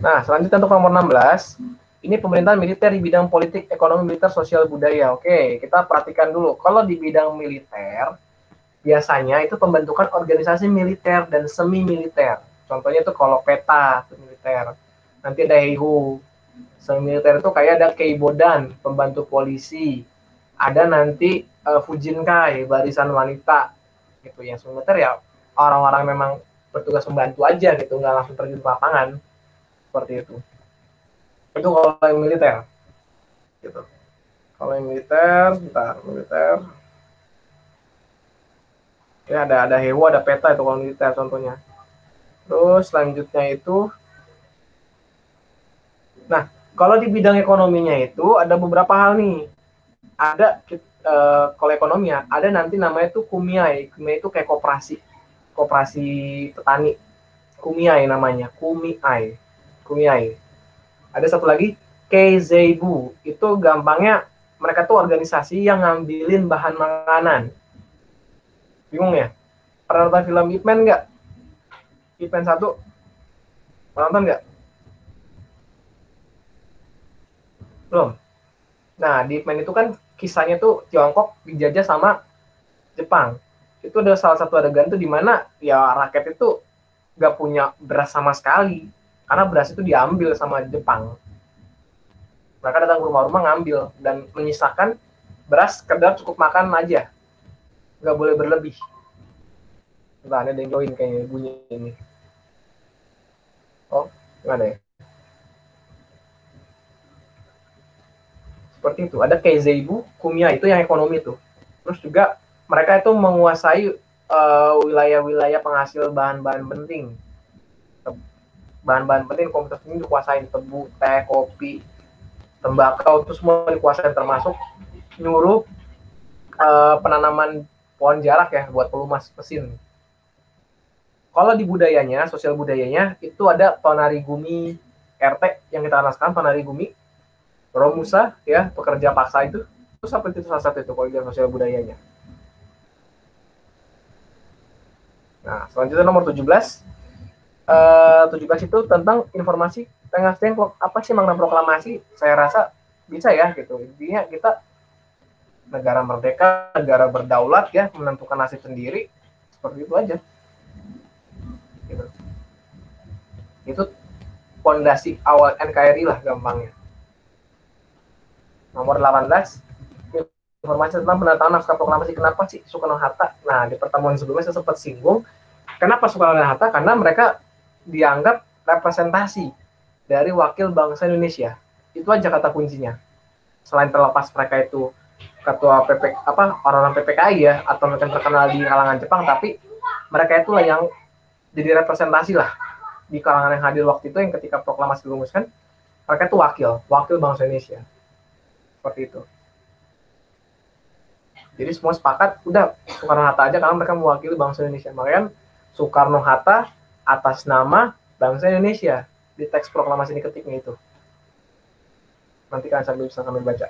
Nah, selanjutnya untuk nomor 16, ini pemerintahan militer di bidang politik, ekonomi, militer, sosial, budaya. Oke, kita perhatikan dulu. Kalau di bidang militer, biasanya itu pembentukan organisasi militer dan semi-militer. Contohnya itu kalau peta, itu militer. Nanti ada HEIHO. Semi-militer itu kayak ada Keibodan, pembantu polisi. Ada nanti Fujinkai, barisan wanita. Gitu. Yang semi-militer ya orang-orang memang bertugas membantu aja gitu, nggak langsung terjun ke lapangan. Seperti itu kalau yang militer gitu. Kalau yang militer, militer ya ada HEWO, ada peta itu kalau militer contohnya. Terus selanjutnya itu, nah kalau di bidang ekonominya itu ada beberapa hal nih. Ada kalau ekonominya ada nanti namanya itu kumiai itu kayak koperasi petani, kumiai namanya, kumiai. Ada satu lagi, Keizeibu. Itu gampangnya mereka tuh organisasi yang ngambilin bahan makanan. Bingung ya? Pernah nonton film Ip Man nggak? Ip Man 1? Pernah nonton nggak? Belum? Nah, di Ip Man itu kan kisahnya tuh Tiongkok dijajah sama Jepang. Itu ada salah satu adegan tuh di mana ya rakyat itu nggak punya beras sama sekali. Karena beras itu diambil sama Jepang. Mereka datang ke rumah-rumah ngambil dan menyisakan beras sekedar cukup makan aja. Nggak boleh berlebih. Nah, ada yang join kayaknya bunyi ini. Oh, gimana ya? Seperti itu. Ada Keizeibu, Kumiya, itu yang ekonomi tuh. Terus juga mereka itu menguasai wilayah-wilayah penghasil bahan-bahan penting. Bahan-bahan penting komoditas ini dikuasain, tebu, teh, kopi, tembakau, itu semua dikuasain, termasuk nyuruh penanaman pohon jarak ya buat pelumas mesin. Kalau di budayanya, sosial budayanya itu ada Tonarigumi RT yang kita kenal sekarang, Tonarigumi Romusa ya, pekerja paksa itu seperti itu salah satu itu kalau di sosial budayanya. Nah, selanjutnya nomor 17. 17 itu tentang informasi tengah tengok apa sih makna proklamasi. Saya rasa bisa ya gitu. Intinya kita negara merdeka, negara berdaulat ya, menentukan nasib sendiri, seperti itu aja gitu. Itu fondasi awal NKRI lah gampangnya. Nomor 18, informasi tentang pendataan naskah proklamasi. Kenapa sih Soekarno-Hatta? Nah, di pertemuan sebelumnya saya sempat singgung kenapa Soekarno dan Hatta, karena mereka dianggap representasi dari wakil bangsa Indonesia. Itu aja kata kuncinya. Selain terlepas mereka itu ketua orang-orang PPKI ya, atau mereka terkenal di kalangan Jepang, tapi mereka itulah yang jadi representasi lah di kalangan yang hadir waktu itu, yang ketika proklamasi dirumuskan, mereka itu wakil bangsa Indonesia. Seperti itu. Jadi semua sepakat, udah Soekarno-Hatta aja karena mereka mewakili bangsa Indonesia. Makanya Soekarno-Hatta atas nama bangsa Indonesia di teks proklamasi ini ketiknya itu. Nanti kalian bisa sambil baca.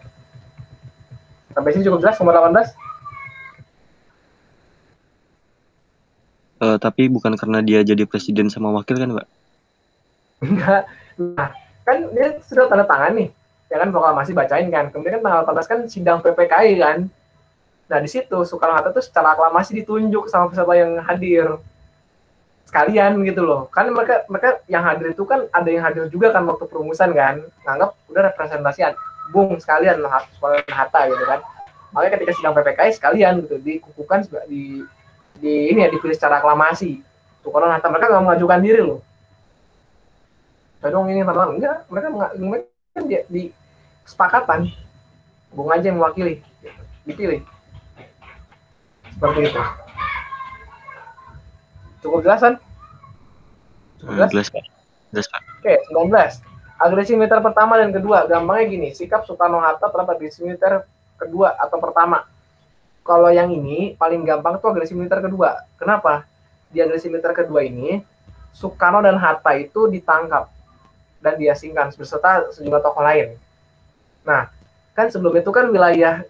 Sampai sini cukup jelas nomor 18? Tapi bukan karena dia jadi presiden sama wakil kan, Pak? Enggak. Nah, kan dia sudah tanda tangan nih. Ya kan proklamasi bacain kan. Kemudian kan tanggal 14 kan sidang PPKI kan. Nah, di situ Soekarno-Hatta tuh secara aklamasi ditunjuk sama peserta yang hadir. Sekalian gitu loh. Kan mereka yang hadir itu kan ada yang hadir juga kan waktu perumusan kan. Nganggap udah representasi bung sekalian lah Soekarno-Hatta gitu kan. Makanya ketika sidang PPKI sekalian gitu dikukuhkan di ini ya, dipilih secara aklamasi. Soekarno-Hatta mereka nggak mengajukan diri loh. Saya dong ini enggak, mereka kan di kesepakatan. Bung aja yang mewakili, dipilih. Seperti itu. Cukup jelas kan? Jelas Pak. Jelas Pak. Oke, 19. Agresi militer pertama dan kedua. Gampangnya gini, sikap Soekarno-Hatta terhadap agresi militer kedua atau pertama. Kalau yang ini paling gampang tuh agresi militer kedua. Kenapa? Di agresi militer kedua ini, Soekarno dan Hatta itu ditangkap dan diasingkan beserta sejumlah tokoh lain. Nah, kan sebelum itu kan wilayah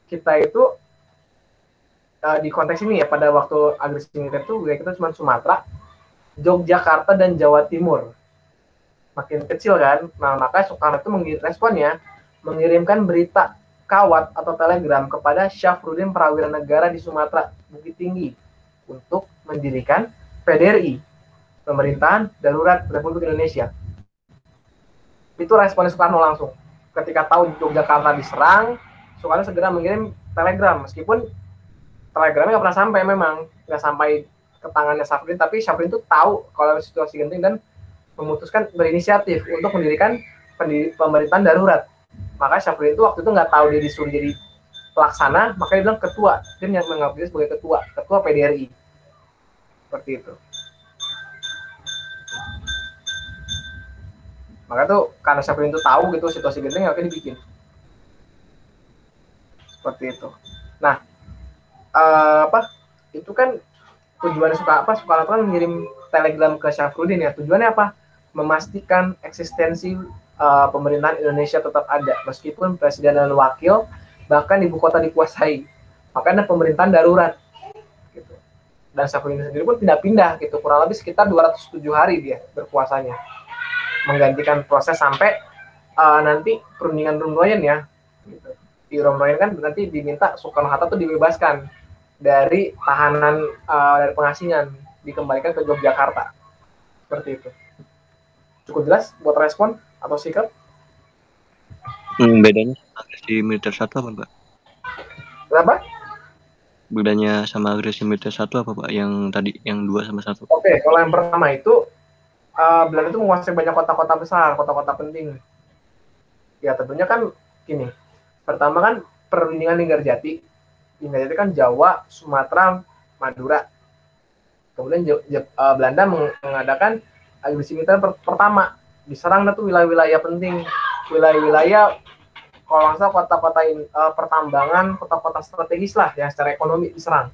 kita itu di konteks ini ya, pada waktu agresi militer itu wilayah kita cuma Sumatera, Yogyakarta, dan Jawa Timur. Makin kecil kan, nah makanya Soekarno itu responnya mengirimkan berita kawat atau telegram kepada Syafruddin Prawira Negara di Sumatera Bukit Tinggi untuk mendirikan PDRI, Pemerintahan Darurat Republik Indonesia. Itu responnya Soekarno langsung. Ketika tahu Yogyakarta diserang, Soekarno segera mengirim telegram, meskipun telegramnya nggak pernah sampai, memang nggak sampai ke tangannya Syafruddin, tapi Syafruddin itu tahu kalau situasi genting dan memutuskan berinisiatif untuk mendirikan pemerintahan darurat. Maka Syafruddin itu waktu itu nggak tahu dia disuruh jadi pelaksana, makanya dia bilang ketua. Dia menganggap dia sebagai ketua PDRI. Seperti itu. Maka tuh karena Syafruddin itu tahu gitu situasi genting, makanya dibikin. Seperti itu. Nah, itu kan tujuannya Soekarno kan mengirim telegram ke Syafruddin ya. Tujuannya apa? Memastikan eksistensi pemerintahan Indonesia tetap ada meskipun presiden dan wakil bahkan ibu kota dikuasai. Makanya pemerintahan darurat gitu. Dan Syafruddin sendiri pun pindah-pindah gitu, kurang lebih sekitar 207 hari dia berkuasanya, menggantikan proses sampai nanti perundingan Romroyen ya gitu. Di Romroyen kan nanti diminta Soekarno-Hatta tuh dibebaskan dari tahanan dari pengasingan, dikembalikan ke Yogyakarta. Seperti itu. Cukup jelas buat respon atau sikap? Bedanya agresi militer satu apa Pak? Kenapa? Bedanya sama agresi militer satu apa Pak? Yang tadi, yang 2 sama 1. Oke, kalau yang pertama itu Belanda itu menguasai banyak kota-kota besar, kota-kota penting. Ya tentunya kan gini. Pertama kan perundingan Linggarjati. Linggarjati kan Jawa, Sumatera, Madura. Kemudian Belanda mengadakan agresi militer pertama, diserang tuh wilayah-wilayah penting, wilayah-wilayah kalau nggak salah kota-kota pertambangan, kota-kota strategis lah yang secara ekonomi diserang.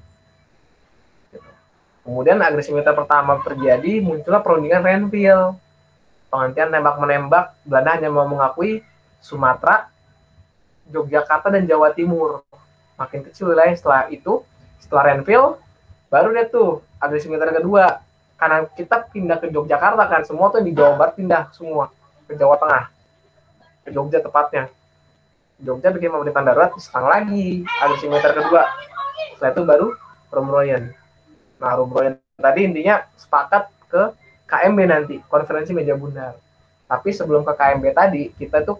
Kemudian agresi militer pertama terjadi, muncullah perundingan Renville, penghentian tembak-menembak. Belanda hanya mau mengakui Sumatera, Yogyakarta, dan Jawa Timur. Makin kecil wilayah. Setelah itu, setelah Renville, baru dia tuh agresi militer kedua. Karena kita pindah ke Yogyakarta kan, semua tuh di Jawa Barat pindah semua ke Jawa Tengah, ke Jogja tepatnya. Jogja bikin pemerintahan darurat, diserang lagi agresi militer kedua. Setelah itu baru Romroyen. Nah, Romroyen tadi intinya sepakat ke KMB nanti, konferensi meja bundar. Tapi sebelum ke KMB tadi, kita tuh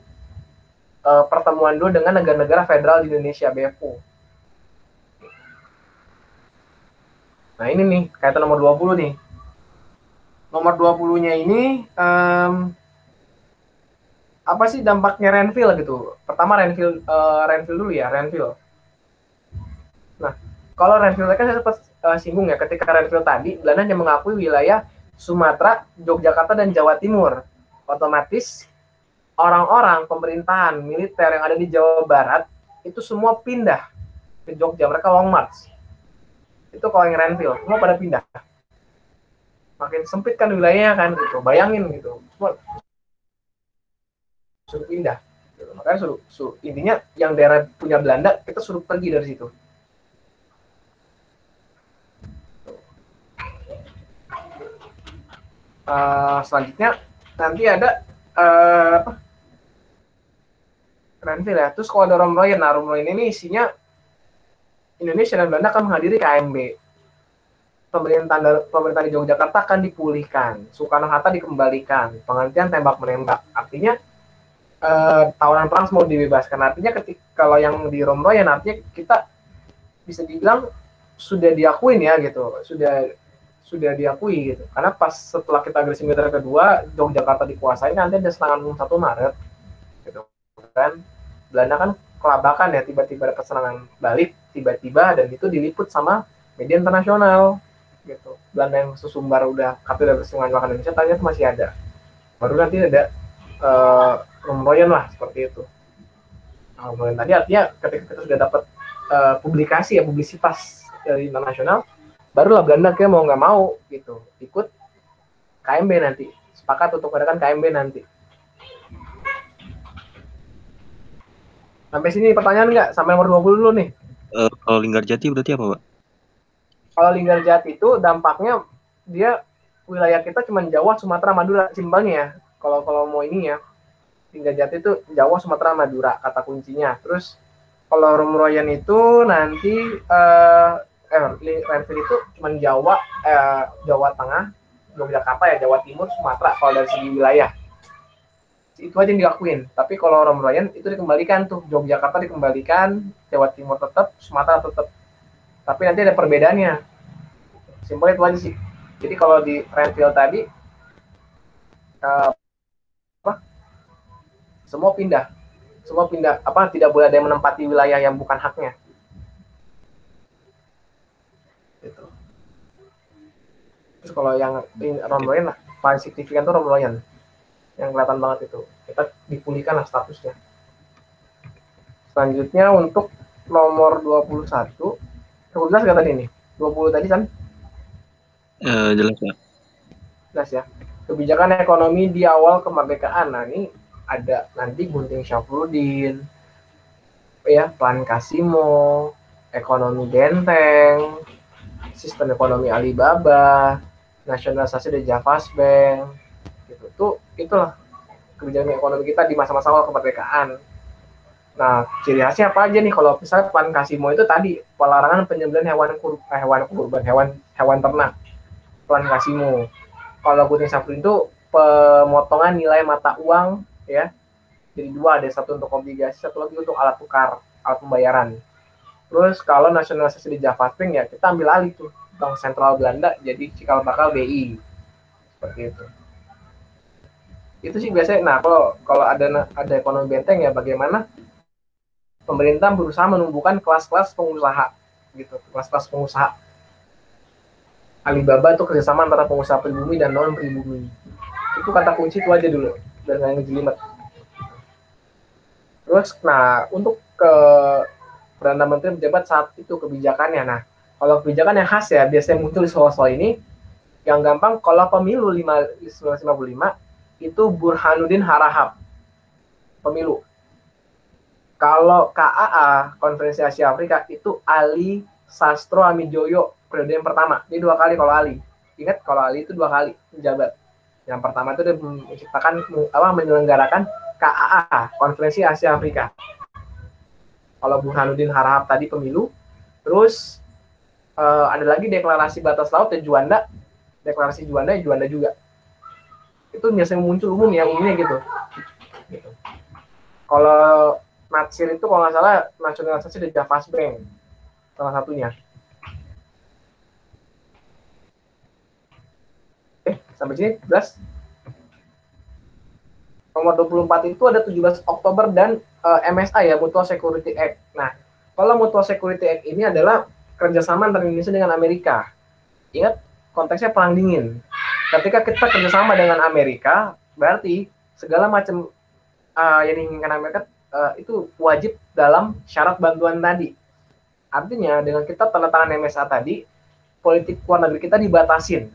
pertemuan dulu dengan negara-negara federal di Indonesia, BFO. Nah, ini nih, kaitan nomor 20 nih. Nomor 20-nya ini apa sih dampaknya Renville gitu? Pertama Renville dulu ya, Renville. Nah, kalau Renville kan saya sempat singgung ya, ketika Renville tadi Belanda hanya mengakui wilayah Sumatera, Yogyakarta, dan Jawa Timur. Otomatis orang-orang pemerintahan militer yang ada di Jawa Barat itu semua pindah ke Jogja, mereka long march. Itu kalau yang Renville, semua pada pindah. Makin sempit kan wilayahnya kan gitu, bayangin gitu, semua suruh pindah. Makanya suruh intinya yang daerah punya Belanda kita suruh pergi dari situ. Selanjutnya nanti ada Renville ya. Terus kalau ada Romroyen, nah Romroyen ini isinya Indonesia dan Belanda akan menghadiri KMB. Pemerintahan di Yogyakarta akan dipulihkan, Soekarno-Hatta dikembalikan, penghentian tembak-menembak. Artinya tawanan perang semua dibebaskan. Artinya ketika kalau yang di Romroyen artinya kita bisa dibilang sudah diakuin ya gitu, sudah diakui gitu. Karena pas setelah kita agresi militer kedua, Yogyakarta dikuasai, nanti ada serangan 1 Maret gitu kan. Belanda kan kelabakan ya, tiba-tiba ada serangan balik tiba-tiba dan itu diliput sama media internasional gitu. Belanda yang sesumbar udah katanya bersinggungan Indonesia, ternyata masih ada. Baru nanti ada Romroyan lah seperti itu. Nah, Romroyan tadi artinya ketika kita sudah dapat publikasi ya, publisitas dari internasional, barulah Belanda kayak mau nggak mau gitu ikut KMB nanti, sepakat untuk mengadakan KMB nanti. Sampai sini pertanyaan nggak? Sampai nomor 20 dulu nih. Kalau Linggarjati berarti apa, Pak? Kalau Linggarjati itu dampaknya dia wilayah kita cuma Jawa, Sumatera, Madura simpelnya ya. Kalau mau ini ya, Linggarjati itu Jawa, Sumatera, Madura kata kuncinya. Terus kalau Romroyan itu nanti Renville itu cuma Jawa, Jawa Tengah, Yogyakarta ya, Jawa Timur, Sumatera kalau dari segi wilayah. Itu aja yang dilakuin. Tapi kalau Romroyan itu dikembalikan tuh, Yogyakarta dikembalikan, Jawa Timur tetap, Sumatera tetap. Tapi nanti ada perbedaannya. Simpel itu aja sih. Jadi kalau di Renville tadi semua pindah, tidak boleh ada yang menempati wilayah yang bukan haknya. Gitu. Terus kalau yang Romroyan lah, paling signifikan tuh Romroyan. Yang kelihatan banget itu. Kita dipulihkan lah statusnya. Selanjutnya untuk nomor 21. Cukup jelas nggak tadi nih? 20 tadi kan? Jelas, Pak. Jelas ya. Kebijakan ekonomi di awal kemerdekaan. Nah, ini ada nanti Gunting Syafruddin, ya, Plan Kasimo, ekonomi Genteng, sistem ekonomi Alibaba, nasionalisasi dari Javas Bank. Itulah kebijakan ekonomi kita di masa-masa awal kemerdekaan. Nah, ciri khasnya apa aja nih? Kalau misalnya Plan Kasimo itu tadi pelarangan penyembelihan hewan ternak. Plan Kasimo. Kalau Gunting Syafruddin itu pemotongan nilai mata uang ya. Jadi dua, ada satu untuk obligasi, satu lagi untuk alat tukar, alat pembayaran. Terus kalau nasionalisasi di Javas Bank ya kita ambil alih tuh Bank Sentral Belanda jadi cikal bakal BI. Seperti itu. Itu sih biasanya. Nah, kalau ada ekonomi benteng ya bagaimana pemerintah berusaha menumbuhkan kelas-kelas pengusaha gitu, kelas-kelas pengusaha. Alibaba itu kerjasama antara pengusaha pribumi dan non pribumi. Itu kata kunci itu aja dulu, dan nggak ngejelimet. Terus, nah untuk ke Perdana Menteri menjabat saat itu kebijakannya. Nah, kalau kebijakan yang khas ya biasanya muncul di soal-soal ini, yang gampang kalau pemilu 1955 itu Burhanuddin Harahap pemilu. Kalau KAA, Konferensi Asia Afrika, itu Ali Sastro Amijoyo, periode yang pertama. Ini 2 kali kalau Ali. Ingat, kalau Ali itu 2 kali menjabat. Yang pertama itu dia menyelenggarakan KAA, Konferensi Asia Afrika. Kalau Burhanuddin Harahap tadi pemilu. Terus ada lagi deklarasi batas laut ya Juanda. Deklarasi Juanda ya Juanda juga. Itu biasanya muncul umumnya gitu. Kalau Natsir itu kalau nggak salah nasionalisasi dari Javas Bank salah satunya. Sampai sini jelas. Nomor 24 itu ada 17 Oktober dan MSA ya, Mutual Security Act. Nah, kalau Mutual Security Act ini adalah kerjasama antara Indonesia dengan Amerika. Ingat, konteksnya perang dingin. Ketika kita kerjasama dengan Amerika, berarti segala macam yang diinginkan Amerika itu wajib dalam syarat bantuan tadi. Artinya dengan kita tanda tangan MSA tadi, politik luar negeri kita dibatasin.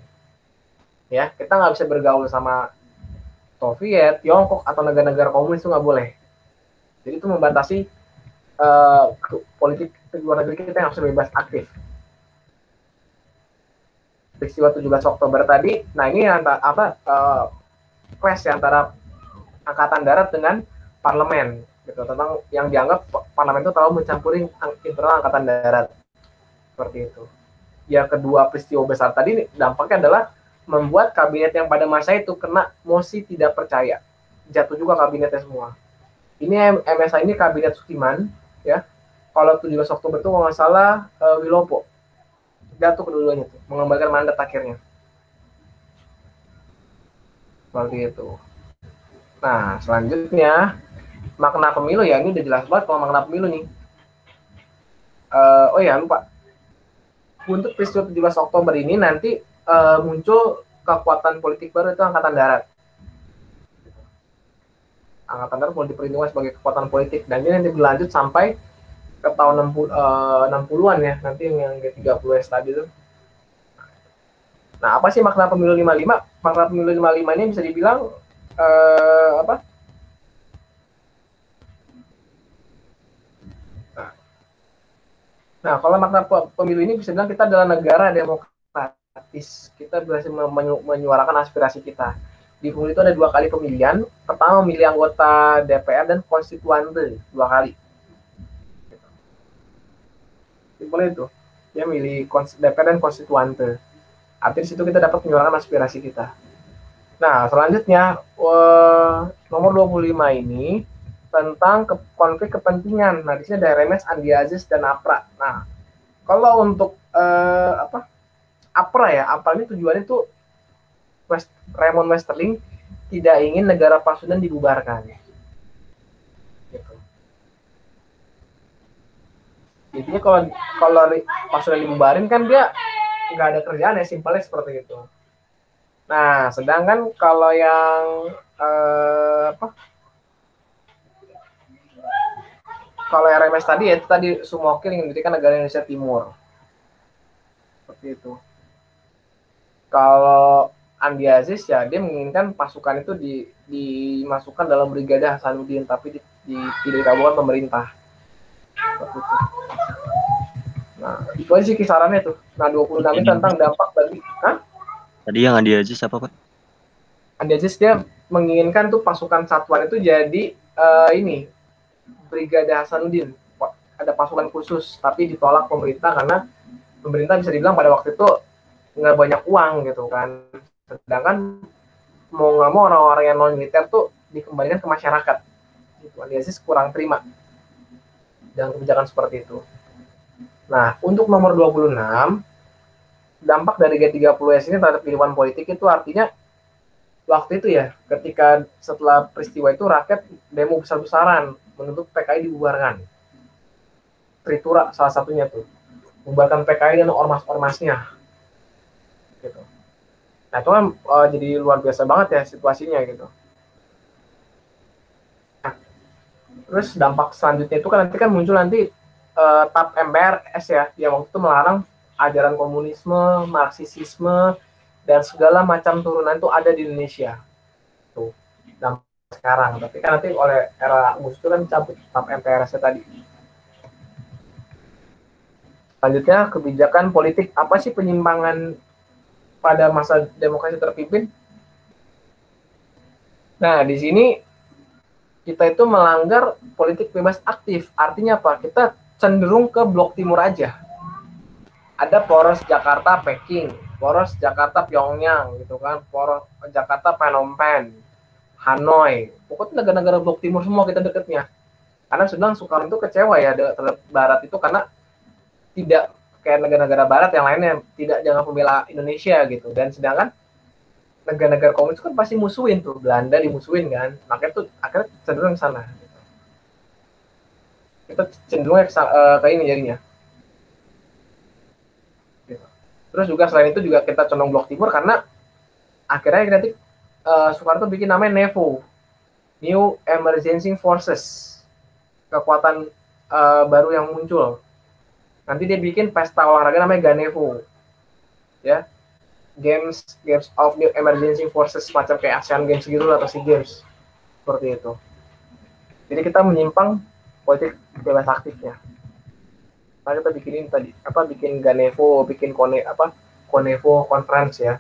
Ya, kita nggak bisa bergaul sama Soviet, Tiongkok atau negara-negara komunis itu nggak boleh. Jadi itu membatasi politik luar negeri kita yang harus bebas aktif. Peristiwa 17 Oktober tadi, nah ini clash antara angkatan darat dengan parlemen gitu, tentang yang dianggap parlemen itu terlalu mencampuri internal angkatan darat seperti itu. Yang kedua peristiwa besar tadi dampaknya adalah membuat kabinet yang pada masa itu kena mosi tidak percaya, jatuh juga kabinetnya semua. Ini MSA ini kabinet Sukiman ya. Kalau 17 Oktober itu kalau nggak salah Wilopo jatuh keduanya tuh, mengembalikan mandat akhirnya seperti itu. Nah selanjutnya makna pemilu ya, ini udah jelas banget kalau makna pemilu nih. Oh ya, lupa. Untuk peristiwa 17 Oktober ini nanti muncul kekuatan politik baru, itu Angkatan Darat. Angkatan Darat mau diperhitungkan sebagai kekuatan politik, dan ini nanti berlanjut sampai ke tahun 60-an ya, nanti yang G30S tadi itu. Nah, apa sih makna pemilu 55? Makna pemilu 55 ini bisa dibilang apa? Nah, kalau makna pemilu ini bisa dibilang kita adalah negara demokratis. Kita berhasil menyuarakan aspirasi kita. Di pemilu itu ada 2 kali pemilihan. Pertama memilih anggota DPR dan konstituante 2 kali. Simpel itu. Dia milih DPR dan konstituante. Artinya di situ kita dapat menyuarakan aspirasi kita. Nah, selanjutnya nomor 25 ini tentang konflik kepentingan. Nah, di sini ada Remes, Andi Aziz, dan APRA. Nah, kalau untuk APRA ya, APRA ini tujuannya itu Raymond Westerling tidak ingin negara Pasundan dibubarkan. Gitu. Intinya kalau Pasundan dibubarin kan dia nggak ada kerjaan ya, simpelnya seperti itu. Nah, sedangkan kalau yang kalau RMS tadi ya, itu tadi Sumokil ingin mendirikan negara Indonesia Timur. Seperti itu. Kalau Andi Aziz ya, dia menginginkan pasukan itu dimasukkan dalam Brigade Hasanuddin, tapi tidak dikabulkan pemerintah. Seperti itu. Nah, itu aja sih kisarannya tuh. Nah, 26 ini tentang dampak bagi... Tadi yang Andi Aziz apa, Pak? Andi Aziz dia menginginkan tuh pasukan satuan itu jadi ini Brigade Hasanuddin. Ada pasukan khusus, tapi ditolak pemerintah karena pemerintah bisa dibilang pada waktu itu nggak banyak uang gitu kan. Sedangkan mau nggak mau orang-orang yang non militer tuh dikembalikan ke masyarakat. Gitu. Andi Aziz kurang terima dengan kebijakan seperti itu. Nah, untuk nomor 26, dampak dari G30S ini terhadap kehidupan politik itu artinya waktu itu ya, ketika setelah peristiwa itu rakyat demo besar-besaran menuntut PKI dibubarkan. Tritura salah satunya tuh, membubarkan PKI dan ormas-ormasnya. Gitu. Nah, itu kan jadi luar biasa banget ya situasinya gitu. Nah, terus dampak selanjutnya itu kan muncul nanti TAP MPRS ya, yang waktu itu melarang ajaran komunisme, marxisme, dan segala macam turunan itu ada di Indonesia. Tuh, dampak sekarang. Tapi kan nanti oleh era Gus Dur kan cabut TAP MPRS tadi. Selanjutnya, kebijakan politik. Apa sih penyimpangan pada masa demokrasi terpimpin? Nah, di sini kita itu melanggar politik bebas aktif. Artinya apa? Kita cenderung ke blok timur aja. Ada poros Jakarta Peking, poros Jakarta Pyongyang gitu kan, poros Jakarta Phnom Penh, Hanoi. Pokoknya negara-negara blok timur semua kita deketnya. Karena sedang Soekarno itu kecewa ya terhadap Barat itu karena tidak kayak negara-negara Barat yang lainnya tidak jangan pembela Indonesia gitu. Dan sedangkan negara-negara komunis kan pasti musuhin tuh, Belanda dimusuhin kan, makanya tuh akhirnya cenderung ke sana. Kita cenderung ke ini jadinya. Gitu. Terus juga selain itu juga kita condong blok timur karena akhirnya nanti Soekarno bikin namanya NEVO, New Emerging Forces, kekuatan baru yang muncul. Nanti dia bikin pesta olahraga namanya Ganevo, ya, Games of New Emerging Forces, macam kayak Asian Games gitu atau SEA Games, seperti itu. Jadi kita menyimpang politik bebas aktifnya. Nah, kita bikinin tadi bikin Ganevo, bikin Konevo Conference ya.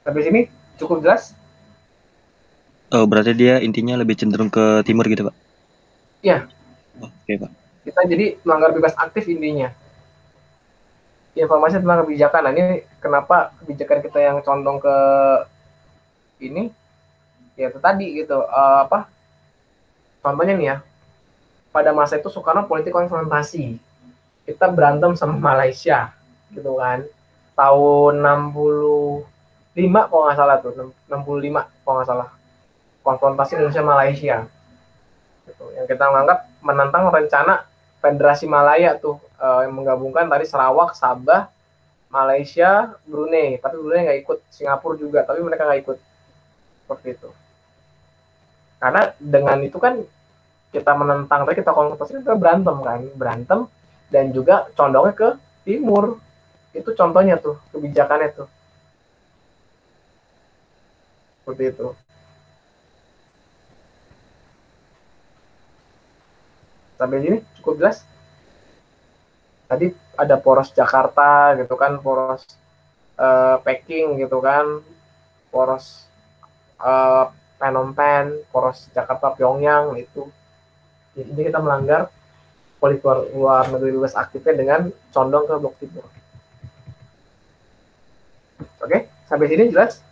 Sampai sini cukup jelas? Oh, berarti dia intinya lebih cenderung ke timur gitu, Pak? Iya. Oke, Pak. Kita jadi melanggar bebas aktif intinya. Informasi tentang kebijakan. Nah, ini kenapa kebijakan kita yang condong ke ini? Ya itu tadi gitu. Contohnya nih ya. Pada masa itu Soekarno politik konfrontasi. Kita berantem sama Malaysia, gitu kan. Tahun 65 kalau nggak salah tuh, 65 kalau nggak salah. konfrontasi Indonesia Malaysia. Gitu. Yang kita menganggap menentang rencana Federasi Malaya tuh yang menggabungkan tadi Sarawak, Sabah, Malaysia, Brunei. Tapi Brunei nggak ikut, Singapura juga, tapi mereka nggak ikut. Seperti itu. Karena dengan itu kan kita menentang, tapi kita konfrontasi, kita berantem kan, berantem, dan juga condongnya ke timur. Itu contohnya tuh, kebijakannya tuh. Seperti itu. Sampai sini cukup jelas. Tadi ada poros Jakarta gitu kan, poros Peking gitu kan, poros Phnom Penh, poros Jakarta Pyongyang itu. Jadi kita melanggar politik luar negeri bebas aktifnya dengan condong ke blok timur. Oke, sampai sini jelas.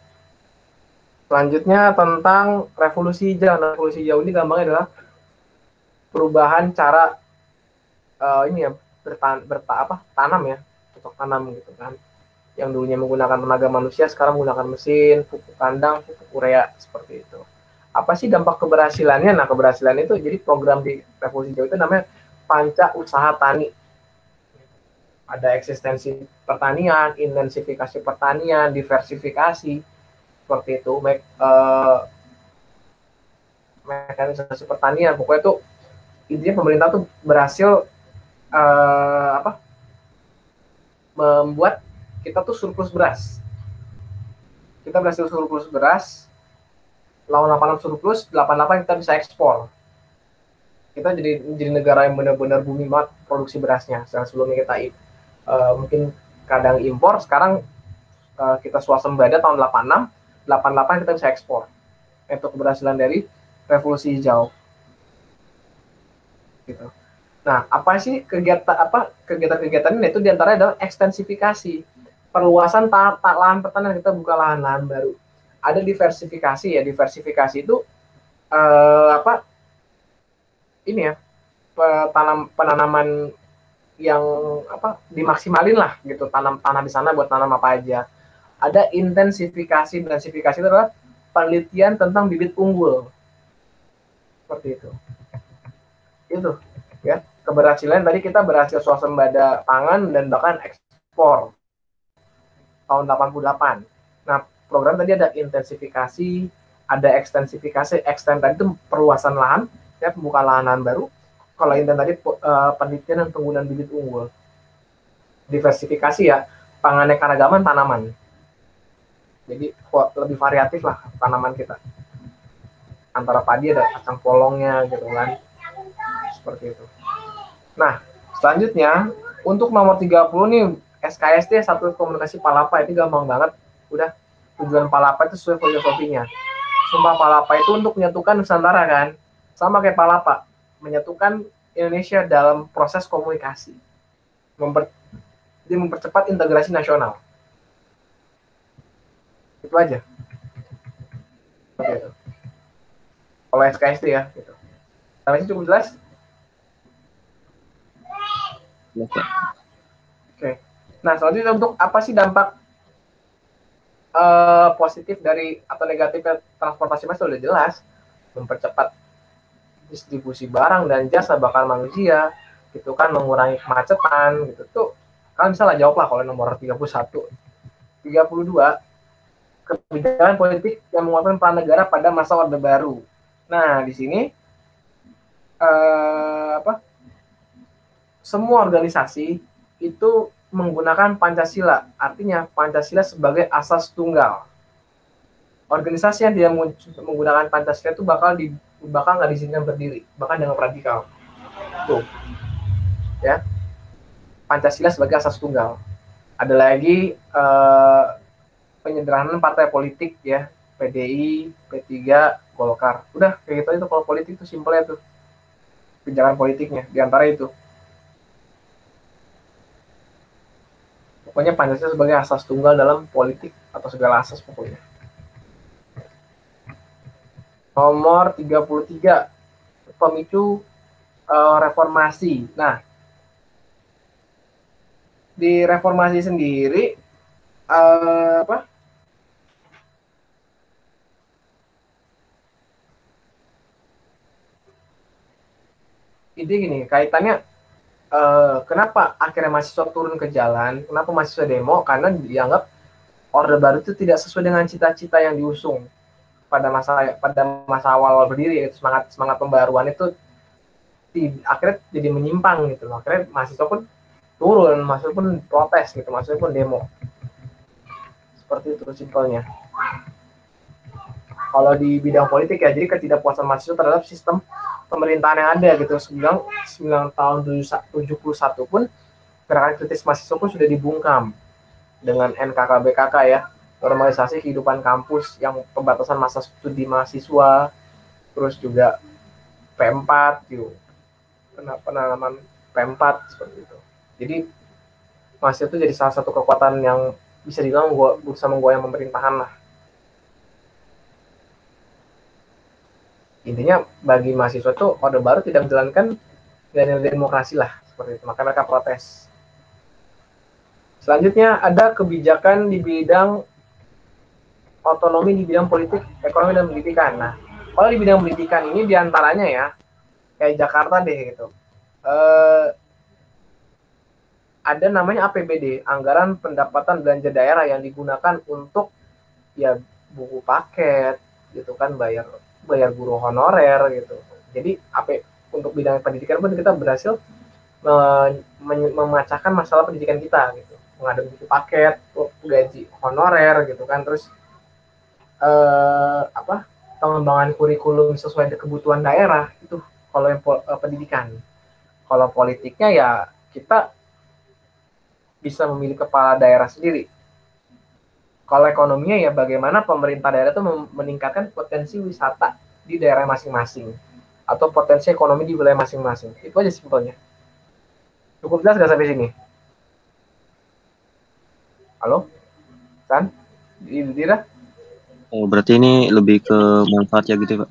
Selanjutnya tentang revolusi hijau. Revolusi hijau ini gampangnya adalah perubahan cara ini ya tanam ya, cocok tanam gitu kan. Yang dulunya menggunakan tenaga manusia sekarang menggunakan mesin, pupuk kandang, pupuk urea seperti itu. Apa sih dampak keberhasilannya? Nah, keberhasilan itu jadi program di revolusi hijau itu namanya Panca Usaha Tani. Ada eksistensi pertanian, intensifikasi pertanian, diversifikasi seperti itu, mekanisasi pertanian. Pokoknya itu intinya pemerintah tuh berhasil membuat kita tuh surplus beras. Kita berhasil surplus beras, lawan 86 surplus, 88 kita bisa ekspor. Kita jadi negara yang benar-benar booming banget produksi berasnya. Sebelumnya kita mungkin kadang impor, sekarang kita swasembada tahun 86, 88 kita bisa ekspor. Itu keberhasilan dari revolusi hijau. Gitu. Nah, apa sih kegiatan-kegiatan ini? Itu diantaranya adalah ekstensifikasi, perluasan lahan pertanian, kita buka lahan-lahan baru. Ada diversifikasi ya, diversifikasi itu ini ya, penanaman yang dimaksimalin lah gitu, tanah di sana buat tanam apa aja. Ada intensifikasi itu adalah penelitian tentang bibit unggul. Seperti itu. Itu ya, keberhasilan tadi kita berhasil swasembada pangan dan bahkan ekspor tahun 88. Nah, program tadi ada intensifikasi, ada ekstensifikasi. Eksten tadi itu perluasan lahan, ya, pembukaan lahan baru. Kalau inten tadi penelitian dan penggunaan bibit unggul. Diversifikasi ya, penganeka-ragaman tanaman. Jadi lebih variatif lah tanaman kita. Antara padi ada kacang polongnya gitu kan. Seperti itu. Nah, selanjutnya untuk nomor 30 nih SKSD satu komunikasi Palapa, ini gampang banget. Udah, tujuan Palapa itu sesuai filosofinya. Sumpah Palapa itu untuk menyatukan Nusantara kan. Sama kayak Palapa, menyatukan Indonesia dalam proses komunikasi. Dia mempercepat integrasi nasional. Itu aja. Oke. Kalau SKSD ya gitu. Sampai sini cukup jelas? Oke. Nah, selanjutnya untuk apa sih dampak positif dari atau negatif transportasi massal udah jelas. Mempercepat distribusi barang dan jasa bakal manusia, gitu kan, mengurangi kemacetan, gitu tuh. Kalian bisa lah jawab lah kalau nomor 31. 32, kebijakan politik yang menguatkan peran negara pada masa Orde Baru. Nah, di sini semua organisasi itu menggunakan Pancasila, artinya Pancasila sebagai asas tunggal. Organisasi yang tidak menggunakan Pancasila itu bakal nggak diizinkan berdiri, bahkan dengan radikal. Tuh, ya, Pancasila sebagai asas tunggal. Ada lagi penyederhanaan partai politik ya, PDI, P3, Golkar. Udah kayak gitu itu, kalau politik itu simpelnya tuh kebijakan politiknya, diantara itu. Pokoknya Pancasila sebagai asas tunggal dalam politik atau segala asas pokoknya. Nomor 33, pemicu reformasi. Nah, di reformasi sendiri ide gini, kaitannya kenapa akhirnya mahasiswa turun ke jalan, kenapa mahasiswa demo, karena dianggap Orde Baru itu tidak sesuai dengan cita-cita yang diusung pada masa awal berdiri. Semangat pembaruan itu akhirnya jadi menyimpang gitu loh. Akhirnya mahasiswa pun turun, mahasiswa pun protes gitu, mahasiswa pun demo. Seperti itu simpelnya. Kalau di bidang politik ya, jadi ketidakpuasan mahasiswa terhadap sistem pemerintahan yang ada gitu. 9 tahun 71 pun gerakan kritis mahasiswa pun sudah dibungkam dengan NKKBKK ya, normalisasi kehidupan kampus yang pembatasan masa studi mahasiswa, terus juga P4 yuk, penanaman P4 seperti itu. Jadi mahasiswa itu jadi salah satu kekuatan yang bisa dibilang berusaha menggoyang pemerintahan lah. Intinya bagi mahasiswa tuh Orde Baru tidak menjalankan nilai demokrasi lah, seperti itu. Maka mereka protes. Selanjutnya ada kebijakan di bidang otonomi di bidang politik, ekonomi, dan pendidikan. Nah, kalau di bidang pendidikan ini diantaranya ya, kayak Jakarta deh gitu. Ada namanya APBD, Anggaran Pendapatan Belanja Daerah, yang digunakan untuk ya buku paket gitu kan, bayar guru honorer gitu. Jadi untuk bidang pendidikan pun kita berhasil memecahkan masalah pendidikan kita gitu, menghadapi buku paket, gaji honorer gitu kan, terus pengembangan kurikulum sesuai dengan kebutuhan daerah itu kalau yang pendidikan. Kalau politiknya ya kita bisa memilih kepala daerah sendiri. Kalau ekonominya ya bagaimana pemerintah daerah itu meningkatkan potensi wisata di daerah masing-masing atau potensi ekonomi di wilayah masing-masing. Itu aja simpelnya. Cukup jelas nggak sampai sini? Halo? San? Dira? Oh, berarti ini lebih ke manfaat ya gitu ya, Pak,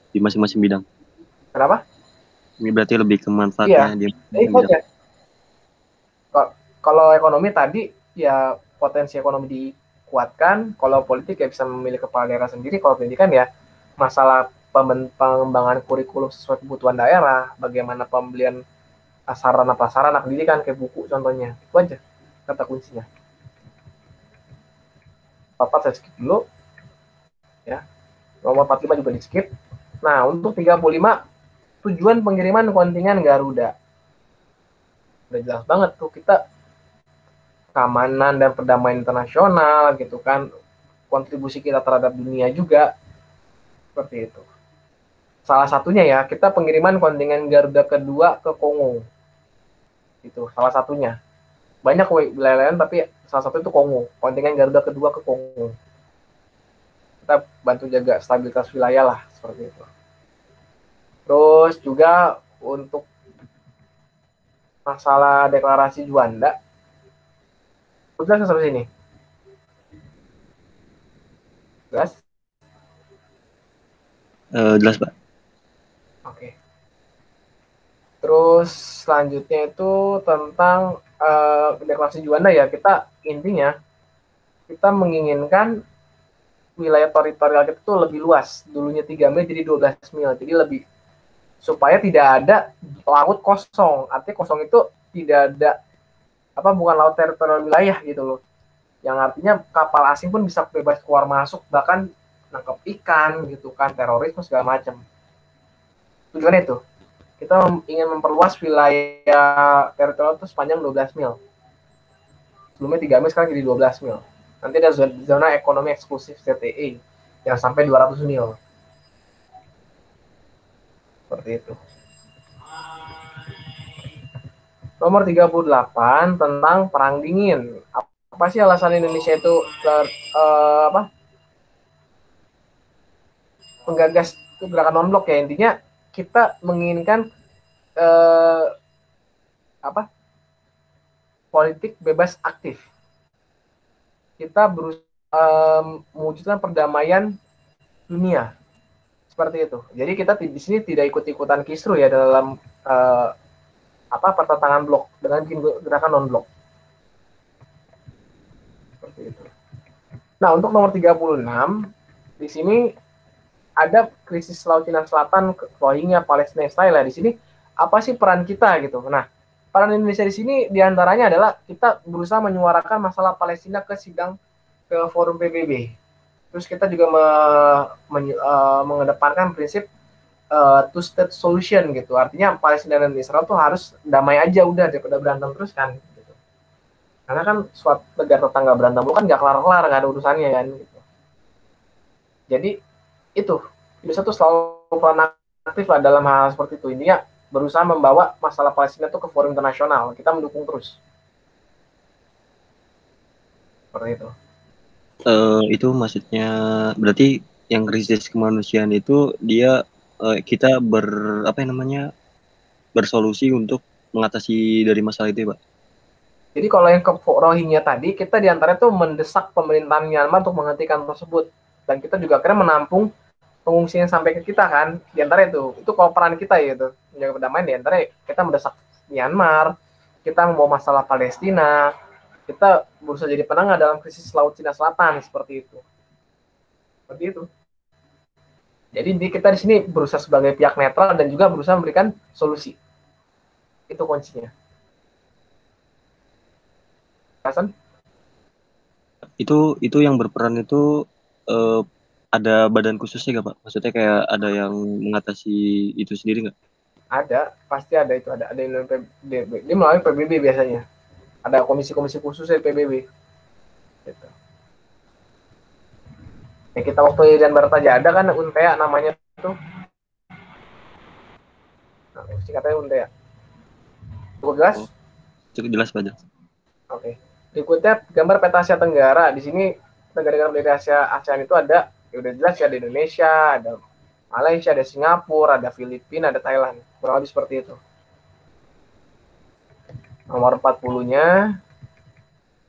di masing-masing bidang. Kenapa? Ini berarti lebih ke manfaatnya di itu aja. Kalau ekonomi tadi ya potensi ekonomi dikuatkan, kalau politik ya bisa memilih kepala daerah sendiri, kalau pendidikan ya masalah pengembangan kurikulum sesuai kebutuhan daerah, bagaimana pembelian sarana-prasarana pendidikan kayak buku contohnya. Itu aja kata kuncinya. Bapak saya skip dulu. Ya. Nomor 45 juga di skip. Nah, untuk 35 tujuan pengiriman kontingen Garuda. Udah jelas banget tuh, kita keamanan dan perdamaian internasional gitu kan, kontribusi kita terhadap dunia juga, seperti itu. Salah satunya ya, kita pengiriman kontingen Garuda kedua ke Kongo, itu salah satunya. Banyak wilayah lain tapi salah satu itu Kongo, kontingen Garuda kedua ke Kongo. Kita bantu jaga stabilitas wilayah lah, seperti itu. Terus juga untuk masalah deklarasi Juanda, udah sampai sini. Jelas? Jelas, Pak. Oke. Terus selanjutnya itu tentang deklarasi Juanda ya, kita intinya kita menginginkan wilayah teritorial kita tuh lebih luas. Dulunya 3 mil jadi 12 mil. Jadi lebih, supaya tidak ada laut kosong. Artinya kosong itu tidak ada bukan laut teritorial wilayah gitu loh. Yang artinya kapal asing pun bisa bebas keluar masuk, bahkan nangkep ikan gitu kan, terorisme segala macam. Tujuannya itu kita ingin memperluas wilayah teritorial itu sepanjang 12 mil. Sebelumnya 3 mil, sekarang jadi 12 mil. Nanti ada zona ekonomi eksklusif ZTE yang sampai 200 mil. Seperti itu. Nomor 38 tentang perang dingin. Apa sih alasan Indonesia itu penggagas gerakan non-blok ya? Intinya kita menginginkan politik bebas aktif. Kita berusaha mewujudkan perdamaian dunia, seperti itu. Jadi kita di sini tidak ikut-ikutan kisru ya dalam pertentangan blok dengan gerakan non-blok. Seperti itu. Nah, untuk nomor 36 di sini ada krisis Laut Cina Selatan, Rohingya, Palestina, Israel. Di sini apa sih peran kita gitu. Nah, peran Indonesia di sini diantaranya adalah kita berusaha menyuarakan masalah Palestina ke forum PBB. Terus kita juga mengedepankan prinsip two state solution gitu. Artinya Palestina dan Israel tuh harus damai aja udah daripada berantem terus kan. Gitu. Karena kan suatu negara tetangga berantem kan nggak kelar-kelar, nggak ada urusannya kan. Gitu. Jadi itu Indonesia tuh selalu peran aktif lah dalam hal seperti itu. Intinya berusaha membawa masalah Palestina itu ke forum internasional. Kita mendukung terus. Seperti itu. Itu maksudnya berarti yang krisis kemanusiaan itu dia kita bersolusi untuk mengatasi dari masalah itu ya, Pak. Jadi kalau yang ke Rohingya tadi, kita diantaranya tuh mendesak pemerintahan Myanmar untuk menghentikan tersebut. Dan kita juga akhirnya menampung pengungsi yang sampai ke kita kan. Diantara itu kalau peran kita ya itu menjaga perdamaian, diantara kita mendesak Myanmar, kita membawa masalah Palestina, kita berusaha jadi penengah dalam krisis Laut Cina Selatan seperti itu. Seperti itu. Jadi kita di sini berusaha sebagai pihak netral dan juga berusaha memberikan solusi. Itu kuncinya. Hasan? Itu yang berperan itu ada badan khususnya nggak, Pak? Maksudnya kayak ada yang mengatasi itu sendiri nggak? Ada, pasti ada itu. Ada yang dia melalui PBB biasanya. Ada komisi-komisi khusus dari PBB. Gitu. Ya, kita waktu Irian Barat aja ada kan UNTEA namanya tuh. Nah, singkatnya UNTEA. Cukup jelas? Cukup jelas, Pak. Oke. Berikutnya gambar peta Asia Tenggara. Di sini negara-negara dari ASEAN itu ada, ya udah jelas ya, ada Indonesia, ada Malaysia, ada Singapura, ada Filipina, ada Thailand. Kurang lebih seperti itu. Nomor 40-nya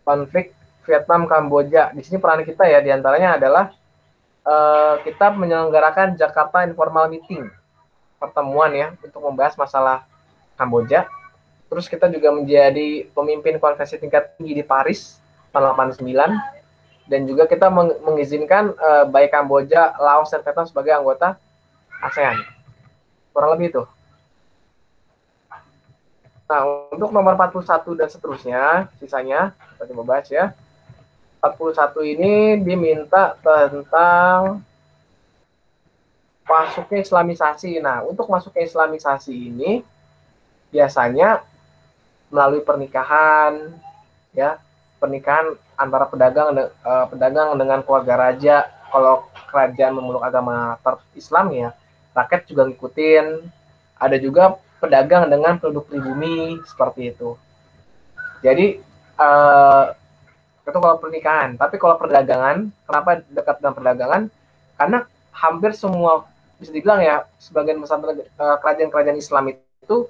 konflik Vietnam Kamboja. Di sini peran kita ya diantaranya adalah kita menyelenggarakan Jakarta Informal Meeting, pertemuan ya untuk membahas masalah Kamboja. Terus kita juga menjadi pemimpin konferensi tingkat tinggi di Paris tahun 89, dan juga kita mengizinkan baik Kamboja, Laos, dan Vietnam sebagai anggota ASEAN. Kurang lebih itu. Nah, untuk nomor 41 dan seterusnya, sisanya kita coba bahas ya. 41 ini diminta tentang masuknya Islamisasi. Nah, untuk masuknya Islamisasi ini biasanya melalui pernikahan, ya, pernikahan antara pedagang dengan keluarga raja. Kalau kerajaan memeluk agama Islam ya, rakyat juga ngikutin. Ada juga pedagang dengan penduduk pribumi seperti itu. Jadi itu kalau pernikahan. Tapi kalau perdagangan, kenapa dekat dengan perdagangan? Karena hampir semua, bisa dibilang ya, sebagian besar kerajaan-kerajaan Islam itu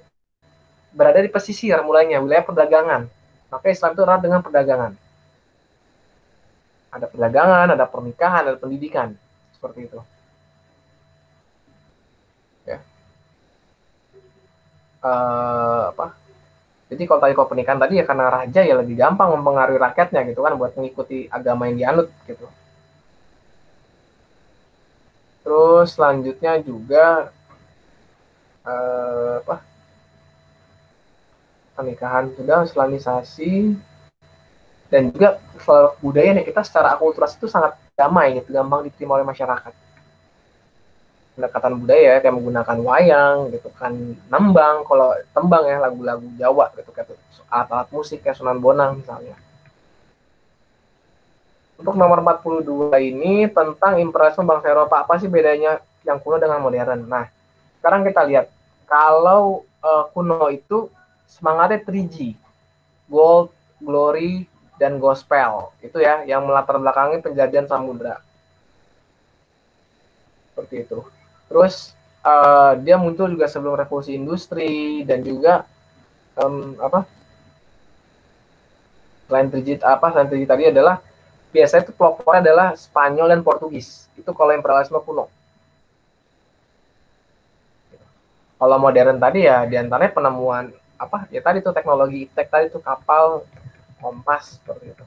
berada di pesisir mulainya, wilayah perdagangan. Maka Islam itu erat dengan perdagangan. Ada perdagangan, ada pernikahan, ada pendidikan. Seperti itu. Ya. Jadi kalau pernikahan tadi ya karena raja ya lebih gampang mempengaruhi rakyatnya gitu kan buat mengikuti agama yang dianut gitu. Terus selanjutnya juga pernikahan sudah, Islamisasi, dan juga budaya nih, kita secara akulturasi itu sangat damai gitu, gampang diterima oleh masyarakat. Pendekatan budaya kayak menggunakan wayang gitu kan, nembang, kalau tembang ya lagu-lagu Jawa gitu, kayak alat-alat musik kayak Sunan Bonang misalnya. Untuk nomor 42 ini tentang imperialisme bangsa Eropa, apa sih bedanya yang kuno dengan modern? Nah, sekarang kita lihat, kalau kuno itu semangatnya 3G, gold, glory, dan gospel, itu ya yang melatar belakangi penjajahan samudra. Seperti itu. Terus dia muncul juga sebelum revolusi industri, dan juga selain 3G tadi adalah biasanya itu pelopornya adalah Spanyol dan Portugis. Itu kalau imperialisme kuno. Kalau modern tadi ya diantaranya penemuan ya tadi tuh teknologi iptek tadi tuh, kapal, kompas, seperti itu.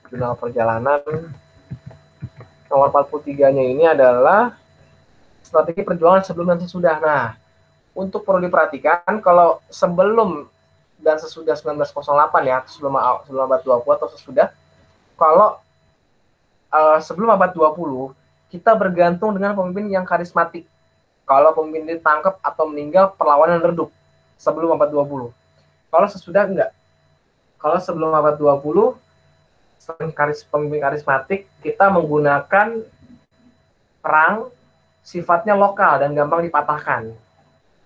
Jurnal perjalanan. Nomor 43-nya ini adalah strategi perjuangan sebelum dan sesudah. Nah, untuk perlu diperhatikan kalau sebelum dan sesudah 1908 ya, sebelum abad 20 atau sesudah, kalau sebelum abad 20 kita bergantung dengan pemimpin yang karismatik. Kalau pemimpin ditangkap atau meninggal, perlawanan redup sebelum abad 20. Kalau sesudah enggak. Kalau sebelum abad 20, selain pemimpin karismatik, kita menggunakan perang sifatnya lokal dan gampang dipatahkan.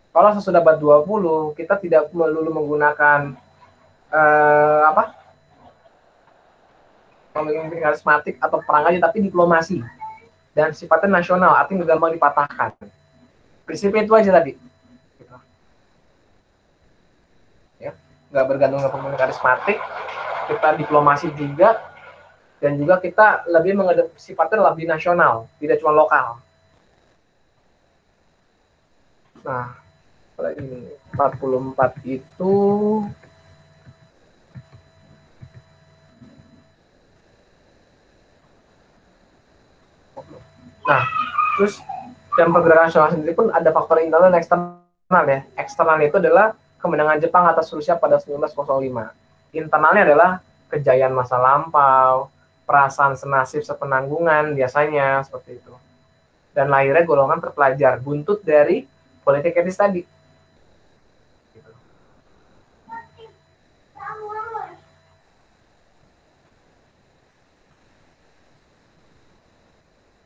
Kalau sesudah abad 20, kita tidak melulu menggunakan pemimpin karismatik atau perang aja, tapi diplomasi. Dan sifatnya nasional, artinya gampang dipatahkan. Prinsipnya itu aja tadi. Ya, nggak bergantung dengan pemimpin karismatik, kita diplomasi juga, dan juga kita lebih sifatnya lebih nasional, tidak cuma lokal. Nah, ini 44 itu terus dan pergerakan nasional sendiri pun ada faktor internal dan eksternal ya. Eksternal itu adalah kemenangan Jepang atas Rusia pada 1905. Internalnya adalah kejayaan masa lampau, perasaan senasib sepenanggungan biasanya seperti itu. Dan lahirnya golongan terpelajar, buntut dari politik etis tadi.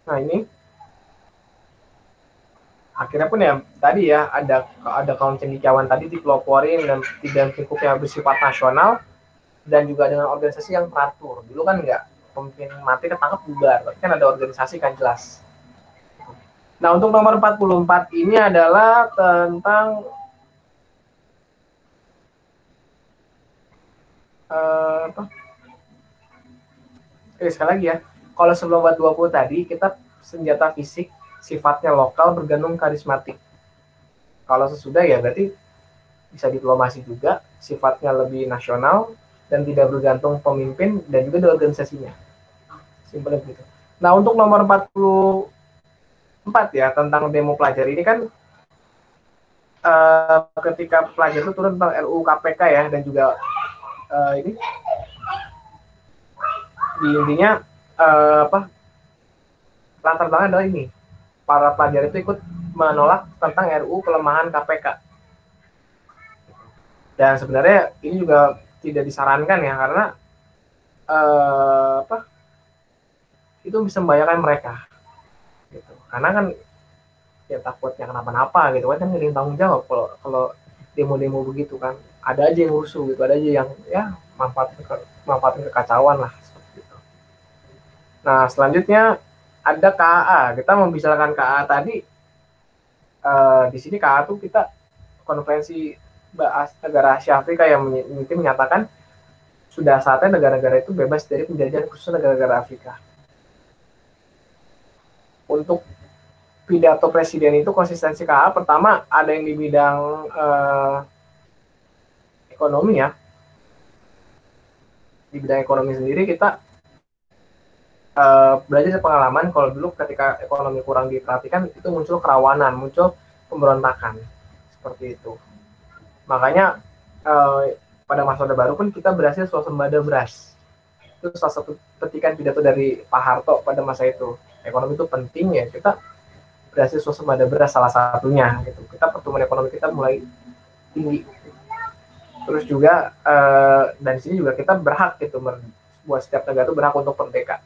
Nah ini akhirnya pun ya tadi ya ada kaum cendekiawan tadi dipeloporin dan tidak cukupnya bersifat nasional dan juga dengan organisasi yang teratur. Dulu kan enggak, pemimpin mati ketangkep bubar, tapi kan ada organisasi kan jelas. Nah untuk nomor 44 ini adalah tentang sekali lagi ya, kalau sebelum abad 20 tadi kita senjata fisik sifatnya lokal bergantung karismatik. Kalau sesudah ya berarti bisa diplomasi juga, sifatnya lebih nasional dan tidak bergantung pemimpin dan juga dari organisasinya. Simpelnya begitu. Nah untuk nomor 44 ya tentang demo pelajar ini kan ketika pelajar itu turun tentang RUU KPK ya, dan juga ini di intinya latar belakang adalah ini, para pelajar itu ikut menolak tentang RUU pelemahan KPK. Dan sebenarnya ini juga tidak disarankan ya, karena itu bisa membahayakan mereka gitu. Karena kan ya takutnya kenapa-napa gitu kan jadi tanggung jawab kalau demo-demo begitu kan, ada aja yang rusuh gitu, ada aja yang ya manfaatin kekacauan lah seperti itu. Nah selanjutnya ada KAA. Kita membicarakan KAA tadi, di sini KAA tuh kita konferensi negara Asia Afrika yang mungkin menyatakan sudah saatnya negara-negara itu bebas dari penjajahan, khususnya negara-negara Afrika. Untuk pidato presiden itu konsistensi KAA pertama ada yang di bidang ekonomi ya. Di bidang ekonomi sendiri kita belajar dari pengalaman kalau dulu ketika ekonomi kurang diperhatikan itu muncul kerawanan, muncul pemberontakan seperti itu. Makanya pada masa Orde Baru pun kita berhasil swasembada beras. Itu salah satu petikan pidato dari Pak Harto pada masa itu. Ekonomi itu penting ya, kita berhasil swasembada beras salah satunya gitu. Kita pertumbuhan ekonomi kita mulai tinggi. Terus juga dan di sini juga kita berhak gitu, buat setiap negara itu berhak untuk merdeka.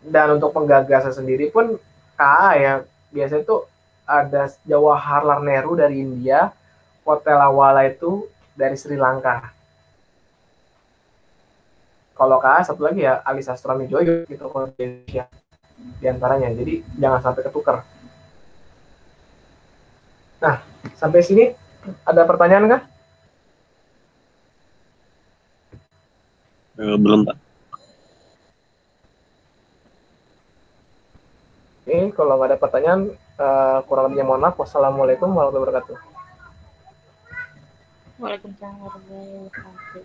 Dan untuk penggagasnya sendiri pun KA ya, biasanya itu ada Jawaharlal Nehru dari India, Kotelawala itu dari Sri Lanka. Kalau KA satu lagi ya Ali Sastroamidjojo gitu kalau di Indonesia diantaranya. Jadi jangan sampai ketukar. Nah sampai sini ada pertanyaan nggak? Belum Pak. Oke, kalau nggak ada pertanyaan, kurang lebihnya mohon maaf. Wassalamualaikum warahmatullahi wabarakatuh. Waalaikumsalam warahmatullahi wabarakatuh.